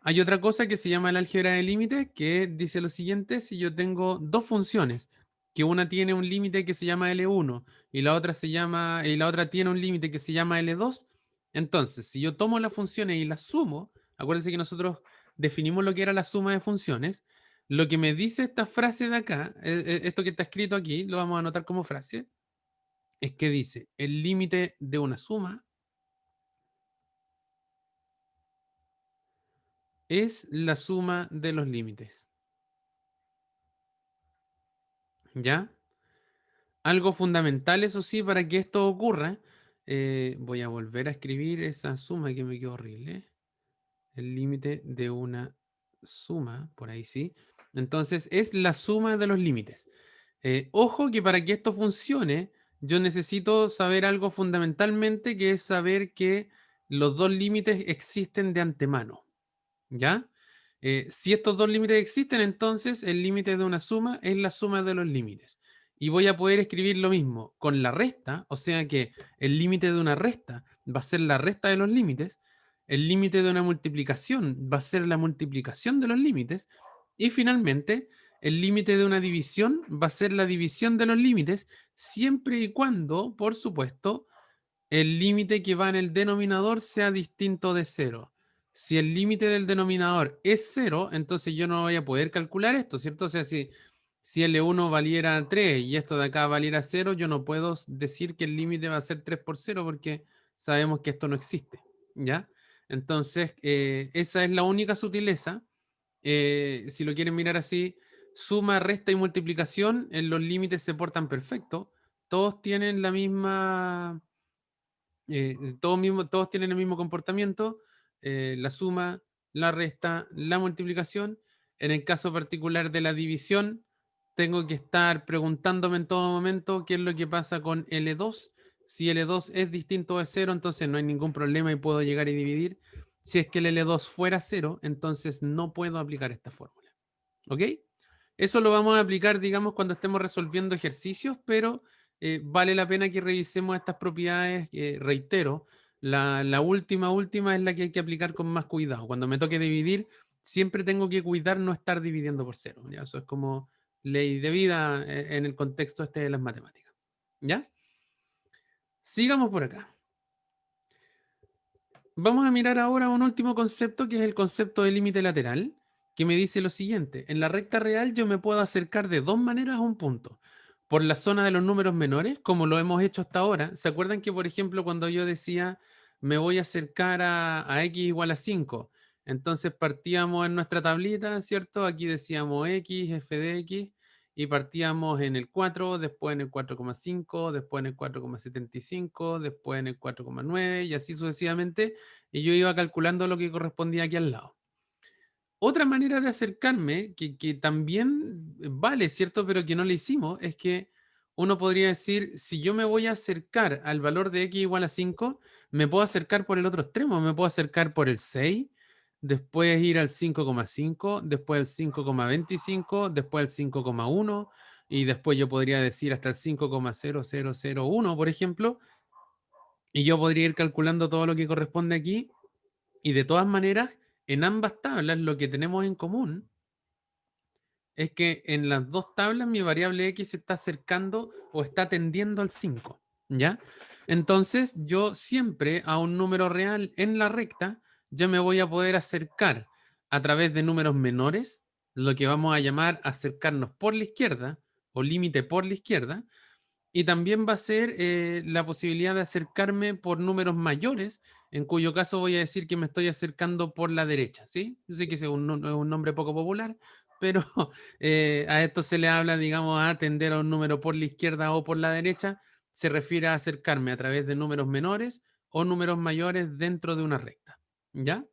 Hay otra cosa que se llama el álgebra de límites, que dice lo siguiente: si yo tengo dos funciones, que una tiene un límite que se llama L1 y la otra tiene un límite que se llama L2, entonces si yo tomo las funciones y las sumo, acuérdense que nosotros definimos lo que era la suma de funciones, lo que me dice esta frase de acá, esto que está escrito aquí, lo vamos a anotar como frase, es que dice el límite de una suma es la suma de los límites. ¿Ya? Algo fundamental, eso sí, para que esto ocurra, voy a volver a escribir esa suma que me quedó horrible. El límite de una suma, por ahí sí. Entonces, es la suma de los límites. Ojo que para que esto funcione, yo necesito saber algo fundamentalmente, que es saber que los dos límites existen de antemano. ¿Ya? Si estos dos límites existen, entonces el límite de una suma es la suma de los límites. Y voy a poder escribir lo mismo con la resta, o sea que el límite de una resta va a ser la resta de los límites, el límite de una multiplicación va a ser la multiplicación de los límites, y finalmente el límite de una división va a ser la división de los límites, siempre y cuando, por supuesto, el límite que va en el denominador sea distinto de cero. Si el límite del denominador es cero, entonces yo no voy a poder calcular esto, ¿cierto? O sea, si L1 valiera 3 y esto de acá valiera cero, yo no puedo decir que el límite va a ser 3 por cero porque sabemos que esto no existe, ¿ya? Entonces, esa es la única sutileza. Si lo quieren mirar así, suma, resta y multiplicación, en los límites se portan perfecto. Todos tienen la misma todos tienen el mismo comportamiento, la suma, la resta, la multiplicación. En el caso particular de la división, tengo que estar preguntándome en todo momento qué es lo que pasa con L2. Si L2 es distinto de cero, entonces no hay ningún problema y puedo llegar y dividir. Si es que el L2 fuera cero, entonces no puedo aplicar esta fórmula. ¿Ok? Eso lo vamos a aplicar, digamos, cuando estemos resolviendo ejercicios, pero vale la pena que revisemos estas propiedades. Reitero, la última es la que hay que aplicar con más cuidado. Cuando me toque dividir, siempre tengo que cuidar no estar dividiendo por cero. ¿Ya? Eso es como ley de vida en el contexto este de las matemáticas. ¿Ya? Sigamos por acá. Vamos a mirar ahora un último concepto, que es el concepto de límite lateral, que me dice lo siguiente: en la recta real yo me puedo acercar de dos maneras a un punto. Por la zona de los números menores, como lo hemos hecho hasta ahora. ¿Se acuerdan que, por ejemplo, cuando yo decía me voy a acercar a x igual a 5? Entonces partíamos en nuestra tablita, ¿cierto? Aquí decíamos x, f de x, y partíamos en el 4, después en el 4,5, después en el 4,75, después en el 4,9 y así sucesivamente, y yo iba calculando lo que correspondía aquí al lado. Otra manera de acercarme, que también vale, ¿cierto? Pero que no le hicimos, es que uno podría decir, si yo me voy a acercar al valor de x igual a 5, me puedo acercar por el otro extremo, me puedo acercar por el 6, después ir al 5,5, después al 5,25, después al 5,1, y después yo podría decir hasta el 5,0001, por ejemplo, y yo podría ir calculando todo lo que corresponde aquí, y de todas maneras, en ambas tablas lo que tenemos en común es que en las dos tablas mi variable x se está acercando o está tendiendo al 5, ¿ya? Entonces, yo siempre a un número real en la recta yo me voy a poder acercar a través de números menores, lo que vamos a llamar acercarnos por la izquierda o límite por la izquierda, y también va a ser la posibilidad de acercarme por números mayores, en cuyo caso voy a decir que me estoy acercando por la derecha, ¿sí? Yo sé que es un nombre poco popular, pero a esto se le habla, digamos, a tender a un número por la izquierda o por la derecha, se refiere a acercarme a través de números menores o números mayores dentro de una recta, ¿ya?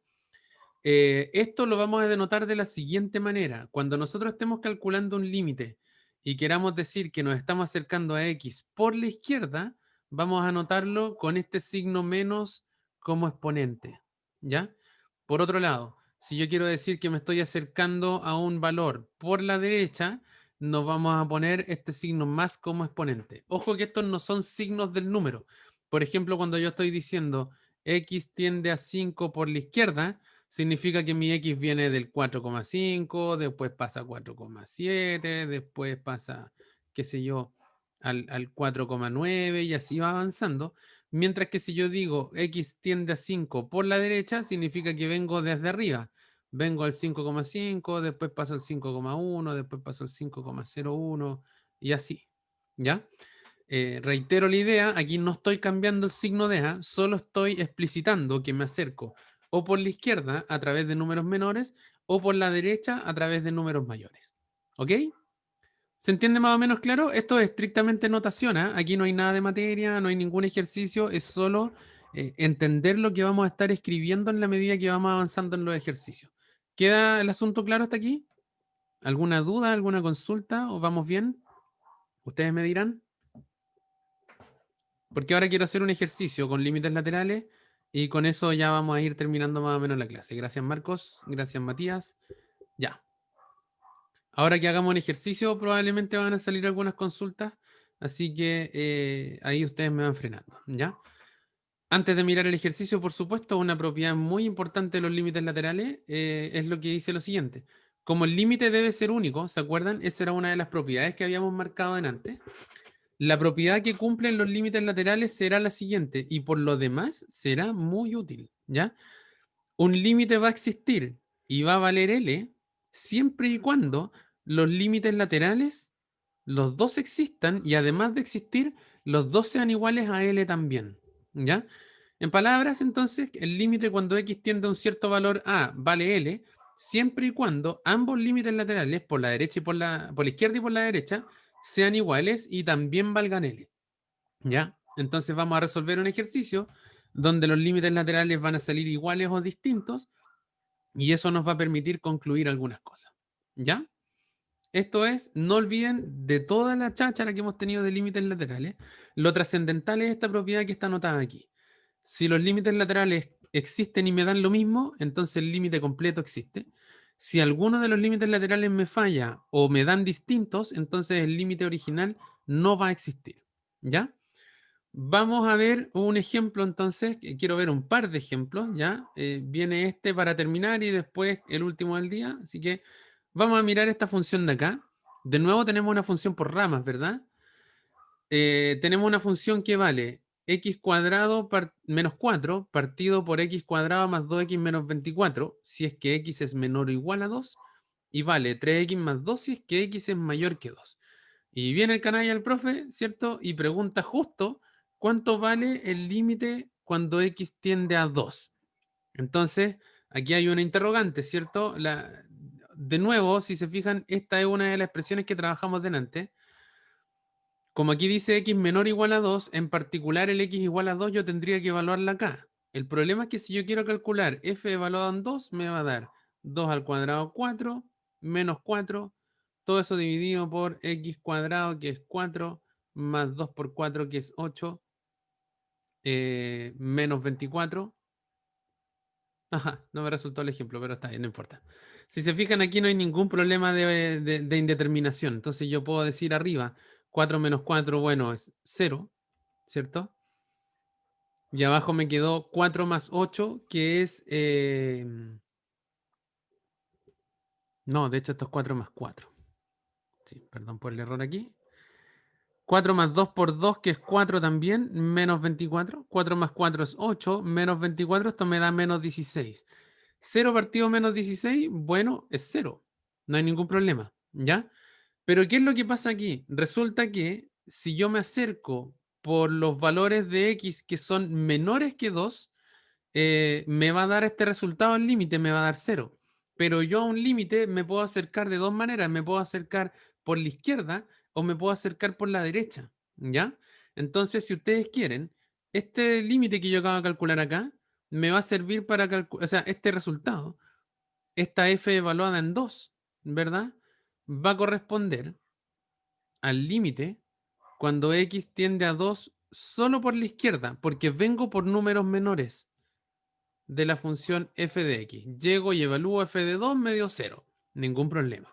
Esto lo vamos a denotar de la siguiente manera. Cuando nosotros estemos calculando un límite y queramos decir que nos estamos acercando a x por la izquierda, vamos a anotarlo con este signo menos como exponente. ¿Ya? Por otro lado, si yo quiero decir que me estoy acercando a un valor por la derecha, nos vamos a poner este signo más como exponente. Ojo que estos no son signos del número. Por ejemplo, cuando yo estoy diciendo x tiende a 5 por la izquierda, significa que mi x viene del 4,5, después pasa a 4,7, después pasa, qué sé yo, al 4,9 y así va avanzando. Mientras que si yo digo x tiende a 5 por la derecha, significa que vengo desde arriba. Vengo al 5,5, después paso al 5,1, después paso al 5,01 y así. ¿Ya? Reitero la idea, aquí no estoy cambiando el signo de A, solo estoy explicitando que me acerco o por la izquierda a través de números menores o por la derecha a través de números mayores. ¿Ok? ¿Se entiende más o menos claro? Esto es estrictamente notación, ¿ah? Aquí no hay nada de materia, no hay ningún ejercicio, es solo entender lo que vamos a estar escribiendo en la medida que vamos avanzando en los ejercicios. ¿Queda el asunto claro hasta aquí? ¿Alguna duda, alguna consulta o vamos bien? Ustedes me dirán. Porque ahora quiero hacer un ejercicio con límites laterales y con eso ya vamos a ir terminando más o menos la clase. Gracias Marcos, gracias Matías. Ya. Ahora que hagamos un ejercicio probablemente van a salir algunas consultas, así que ahí ustedes me van frenando, ¿ya? Antes de mirar el ejercicio, por supuesto, una propiedad muy importante de los límites laterales es lo que dice lo siguiente. Como el límite debe ser único, ¿se acuerdan? Esa era una de las propiedades que habíamos marcado antes. La propiedad que cumplen los límites laterales será la siguiente y por lo demás será muy útil, ¿ya? Un límite va a existir y va a valer L siempre y cuando los límites laterales, los dos existan y además de existir, los dos sean iguales a L también, ¿ya? En palabras, entonces, el límite cuando X tiende a un cierto valor A vale L, siempre y cuando ambos límites laterales, por la derecha y por la izquierda y por la derecha, sean iguales y también valgan L. ¿Ya? Entonces vamos a resolver un ejercicio donde los límites laterales van a salir iguales o distintos y eso nos va a permitir concluir algunas cosas. ¿Ya? Esto es, no olviden de toda la cháchara que hemos tenido de límites laterales, lo trascendental es esta propiedad que está anotada aquí. Si los límites laterales existen y me dan lo mismo, entonces el límite completo existe. Si alguno de los límites laterales me falla o me dan distintos, entonces el límite original no va a existir. ¿Ya? Vamos a ver un ejemplo entonces, que quiero ver un par de ejemplos, ¿ya? Viene este para terminar y después el último del día, así que vamos a mirar esta función de acá. De nuevo tenemos una función por ramas, ¿verdad? Tenemos una función que vale x cuadrado menos 4 partido por x cuadrado más 2x menos 24, si es que x es menor o igual a 2, y vale 3x más 2 si es que x es mayor que 2. Y viene el canalla el profe, ¿cierto? Y pregunta justo cuánto vale el límite cuando x tiende a 2. Entonces, aquí hay una interrogante, ¿cierto? De nuevo, si se fijan, esta es una de las expresiones que trabajamos delante. Como aquí dice x menor o igual a 2, en particular el x igual a 2 yo tendría que evaluarla acá. El problema es que si yo quiero calcular f evaluado en 2, me va a dar 2 al cuadrado 4, menos 4, todo eso dividido por x cuadrado, que es 4, más 2 por 4, que es 8, menos 24. Ajá, no me resultó el ejemplo, pero está bien, no importa. Si se fijan, aquí no hay ningún problema de indeterminación. Entonces yo puedo decir arriba, 4 menos 4, bueno, es 0, ¿cierto? Y abajo me quedó 4 más 8, que es... no, de hecho esto es 4 más 4. Sí, perdón por el error aquí. 4 más 2 por 2, que es 4 también, menos 24. 4 más 4 es 8, menos 24, esto me da menos 16. 0 partido menos 16, bueno, es 0. No hay ningún problema, ¿ya? Pero ¿qué es lo que pasa aquí? Resulta que si yo me acerco por los valores de x que son menores que 2, me va a dar este resultado al límite, me va a dar 0. Pero yo a un límite me puedo acercar de dos maneras. Me puedo acercar por la izquierda o me puedo acercar por la derecha, ¿ya? Entonces, si ustedes quieren, este límite que yo acabo de calcular acá, me va a servir para calcular, o sea, este resultado, esta f evaluada en 2, ¿verdad? Va a corresponder al límite cuando x tiende a 2 solo por la izquierda, porque vengo por números menores de la función f de x. Llego y evalúo f de 2, me dio 0. Ningún problema.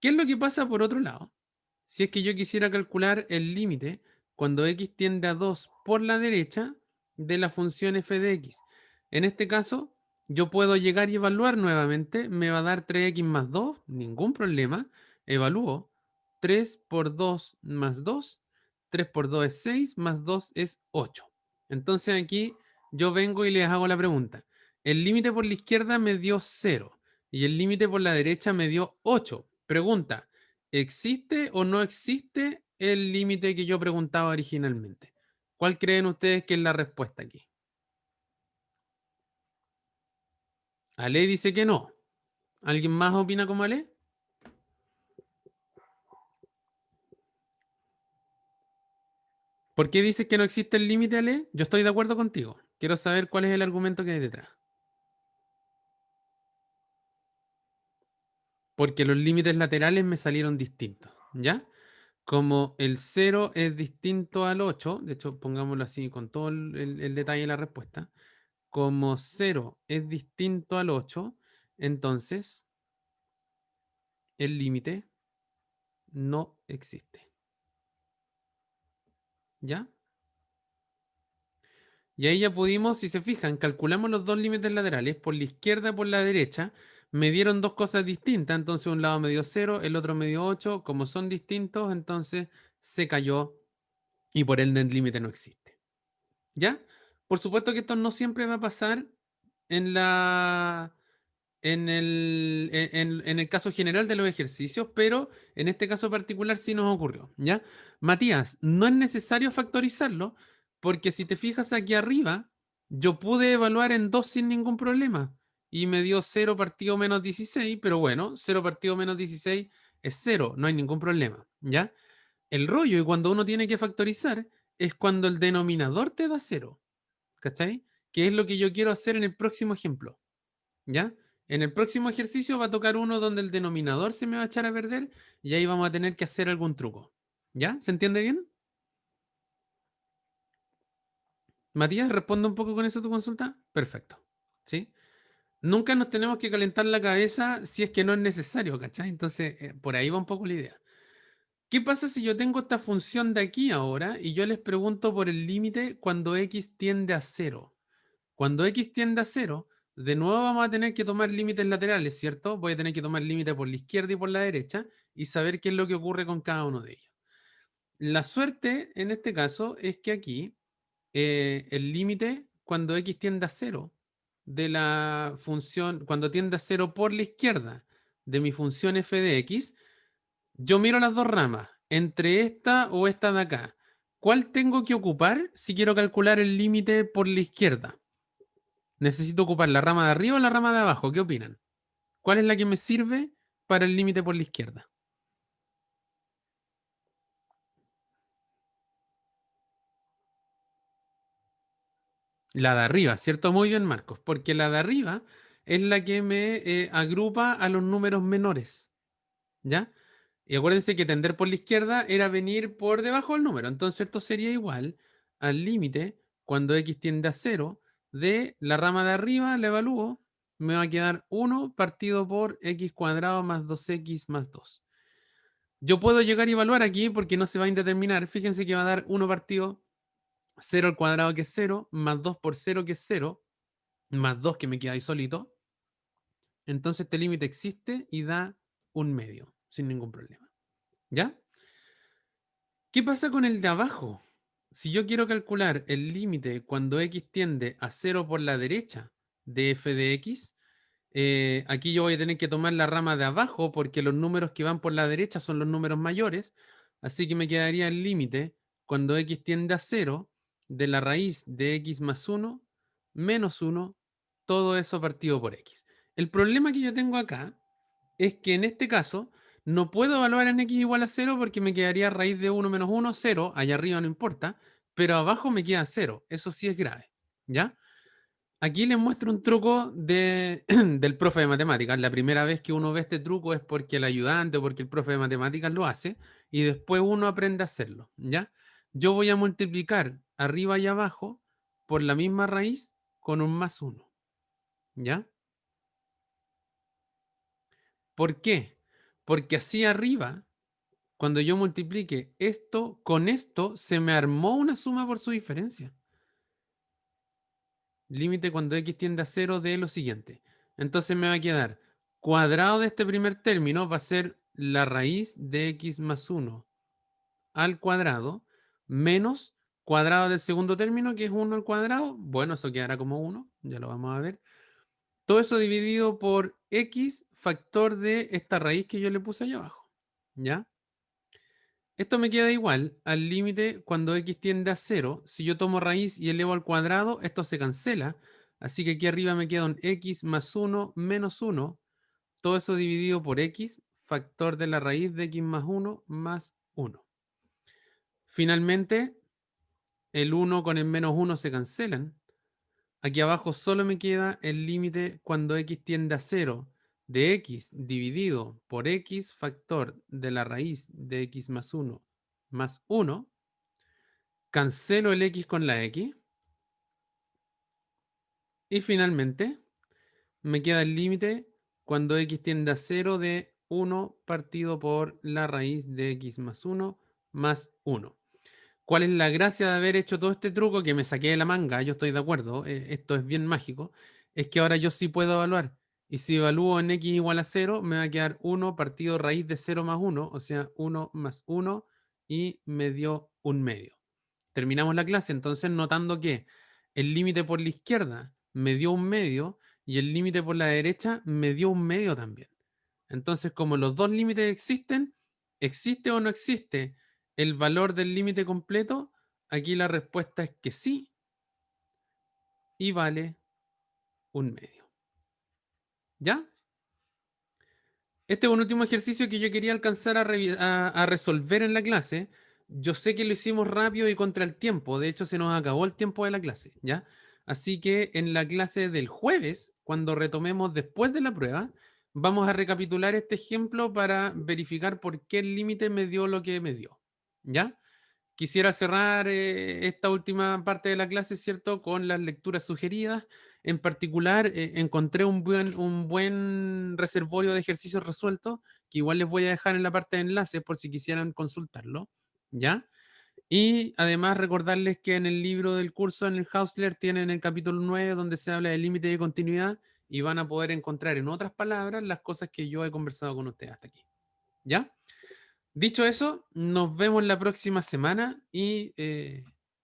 ¿Qué es lo que pasa por otro lado? Si es que yo quisiera calcular el límite cuando x tiende a 2 por la derecha de la función f de x. En este caso, yo puedo llegar y evaluar nuevamente. Me va a dar 3x más 2, ningún problema. Evalúo. 3 por 2 más 2. 3 por 2 es 6, más 2 es 8. Entonces aquí yo vengo y les hago la pregunta. El límite por la izquierda me dio 0 y el límite por la derecha me dio 8. Pregunta, ¿existe o no existe el límite que yo preguntaba originalmente? ¿Cuál creen ustedes que es la respuesta aquí? Ale dice que no. ¿Alguien más opina como Ale? ¿Por qué dices que no existe el límite, Ale? Yo estoy de acuerdo contigo. Quiero saber cuál es el argumento que hay detrás. Porque los límites laterales me salieron distintos, ¿ya? Como el 0 es distinto al 8, de hecho pongámoslo así con todo el detalle de la respuesta, como 0 es distinto al 8, entonces el límite no existe. ¿Ya? Y ahí ya pudimos, si se fijan, calculamos los dos límites laterales, por la izquierda y por la derecha, me dieron dos cosas distintas, entonces un lado me dio 0, el otro me dio 8, como son distintos, entonces se cayó y por ende el límite no existe. ¿Ya? Por supuesto que esto no siempre va a pasar en la, en el caso general de los ejercicios, pero en este caso particular sí nos ocurrió, ¿ya? Matías, no es necesario factorizarlo, porque si te fijas aquí arriba, yo pude evaluar en 2 sin ningún problema, y me dio 0 partido menos 16, pero bueno, 0 partido menos 16 es 0, no hay ningún problema, ¿ya? El rollo, y cuando uno tiene que factorizar, es cuando el denominador te da 0, ¿cachai? Que es lo que yo quiero hacer en el próximo ejemplo. ¿Ya? En el próximo ejercicio va a tocar uno donde el denominador se me va a echar a perder y ahí vamos a tener que hacer algún truco. ¿Ya? ¿Se entiende bien? Matías, ¿responde un poco con eso tu consulta? Perfecto. ¿Sí? Nunca nos tenemos que calentar la cabeza si es que no es necesario, ¿cachai? Entonces, por ahí va un poco la idea. ¿Qué pasa si yo tengo esta función de aquí ahora y yo les pregunto por el límite cuando x tiende a 0? Cuando x tiende a 0, de nuevo vamos a tener que tomar límites laterales, ¿cierto? Voy a tener que tomar límite por la izquierda y por la derecha y saber qué es lo que ocurre con cada uno de ellos. La suerte en este caso es que aquí el límite cuando x tiende a 0 de la función, cuando tiende a 0 por la izquierda de mi función f de x, yo miro las dos ramas, entre esta o esta de acá. ¿Cuál tengo que ocupar si quiero calcular el límite por la izquierda? Necesito ocupar la rama de arriba o la rama de abajo. ¿Qué opinan? ¿Cuál es la que me sirve para el límite por la izquierda? La de arriba, ¿cierto? Muy bien, Marcos, porque la de arriba es la que me agrupa a los números menores, ¿ya? Y acuérdense que tender por la izquierda era venir por debajo del número. Entonces esto sería igual al límite cuando x tiende a 0 de la rama de arriba, la evalúo, me va a quedar 1 partido por x cuadrado más 2x más 2. Yo puedo llegar a evaluar aquí porque no se va a indeterminar. Fíjense que va a dar 1 partido 0 al cuadrado que es 0, más 2 por 0 que es 0, más 2 que me queda ahí solito. Entonces este límite existe y da un medio, sin ningún problema. ¿Ya? ¿Qué pasa con el de abajo? Si yo quiero calcular el límite cuando x tiende a 0 por la derecha de f de x, aquí yo voy a tener que tomar la rama de abajo porque los números que van por la derecha son los números mayores, así que me quedaría el límite cuando x tiende a 0 de la raíz de x más 1 menos 1, todo eso partido por x. El problema que yo tengo acá es que en este caso no puedo evaluar en x igual a 0 porque me quedaría raíz de 1 menos 1, 0, allá arriba no importa, pero abajo me queda 0, eso sí es grave, ¿ya? Aquí les muestro un truco del profe de matemáticas. La primera vez que uno ve este truco es porque el ayudante o porque el profe de matemáticas lo hace y después uno aprende a hacerlo, ¿ya? Yo voy a multiplicar arriba y abajo por la misma raíz con un más 1, ¿ya? ¿Por qué? Porque así arriba, cuando yo multiplique esto con esto, se me armó una suma por su diferencia. Límite cuando x tiende a 0 de lo siguiente. Entonces me va a quedar cuadrado de este primer término va a ser la raíz de x más 1 al cuadrado menos cuadrado del segundo término, que es 1 al cuadrado. Bueno, eso quedará como 1, ya lo vamos a ver. Todo eso dividido por x factor de esta raíz que yo le puse allá abajo. ¿Ya? Esto me queda igual al límite cuando x tiende a 0. Si yo tomo raíz y elevo al cuadrado, esto se cancela. Así que aquí arriba me queda un x más 1 menos 1. Todo eso dividido por x, factor de la raíz de x más 1 más 1. Finalmente, el 1 con el menos 1 se cancelan. Aquí abajo solo me queda el límite cuando x tiende a 0 de x dividido por x factor de la raíz de x más 1 más 1. Cancelo el x con la x. Y finalmente me queda el límite cuando x tiende a 0 de 1 partido por la raíz de x más 1 más 1. ¿Cuál es la gracia de haber hecho todo este truco que me saqué de la manga? Yo estoy de acuerdo, esto es bien mágico. Es que ahora yo sí puedo evaluar. Y si evalúo en x igual a 0, me va a quedar 1 partido raíz de 0 más 1, o sea, 1 más 1 y me dio un medio. Terminamos la clase entonces notando que el límite por la izquierda me dio un medio y el límite por la derecha me dio un medio también. Entonces, como los dos límites existen, ¿existe o no existe el valor del límite completo? Aquí la respuesta es que sí y vale un medio. ¿Ya? Este es un último ejercicio que yo quería alcanzar a resolver en la clase. Yo sé que lo hicimos rápido y contra el tiempo. De hecho, se nos acabó el tiempo de la clase, ¿ya? Así que en la clase del jueves, cuando retomemos después de la prueba, vamos a recapitular este ejemplo para verificar por qué el límite me dio lo que me dio, ¿ya? Quisiera cerrar esta última parte de la clase, ¿cierto? Con las lecturas sugeridas. En particular, encontré un buen reservorio de ejercicios resueltos, que igual les voy a dejar en la parte de enlaces por si quisieran consultarlo, ¿ya? Y además recordarles que en el libro del curso, en el Hausler, tienen el capítulo 9 donde se habla del límite de continuidad y van a poder encontrar en otras palabras las cosas que yo he conversado con ustedes hasta aquí, ¿ya? Dicho eso, nos vemos la próxima semana y,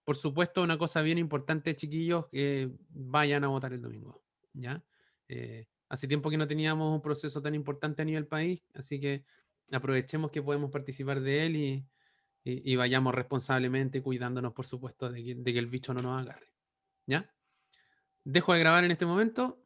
por supuesto, una cosa bien importante, chiquillos, que vayan a votar el domingo, ¿ya? Hace tiempo que no teníamos un proceso tan importante a nivel país, así que aprovechemos que podemos participar de él y vayamos responsablemente cuidándonos, por supuesto, de que el bicho no nos agarre, ¿ya? Dejo de grabar en este momento.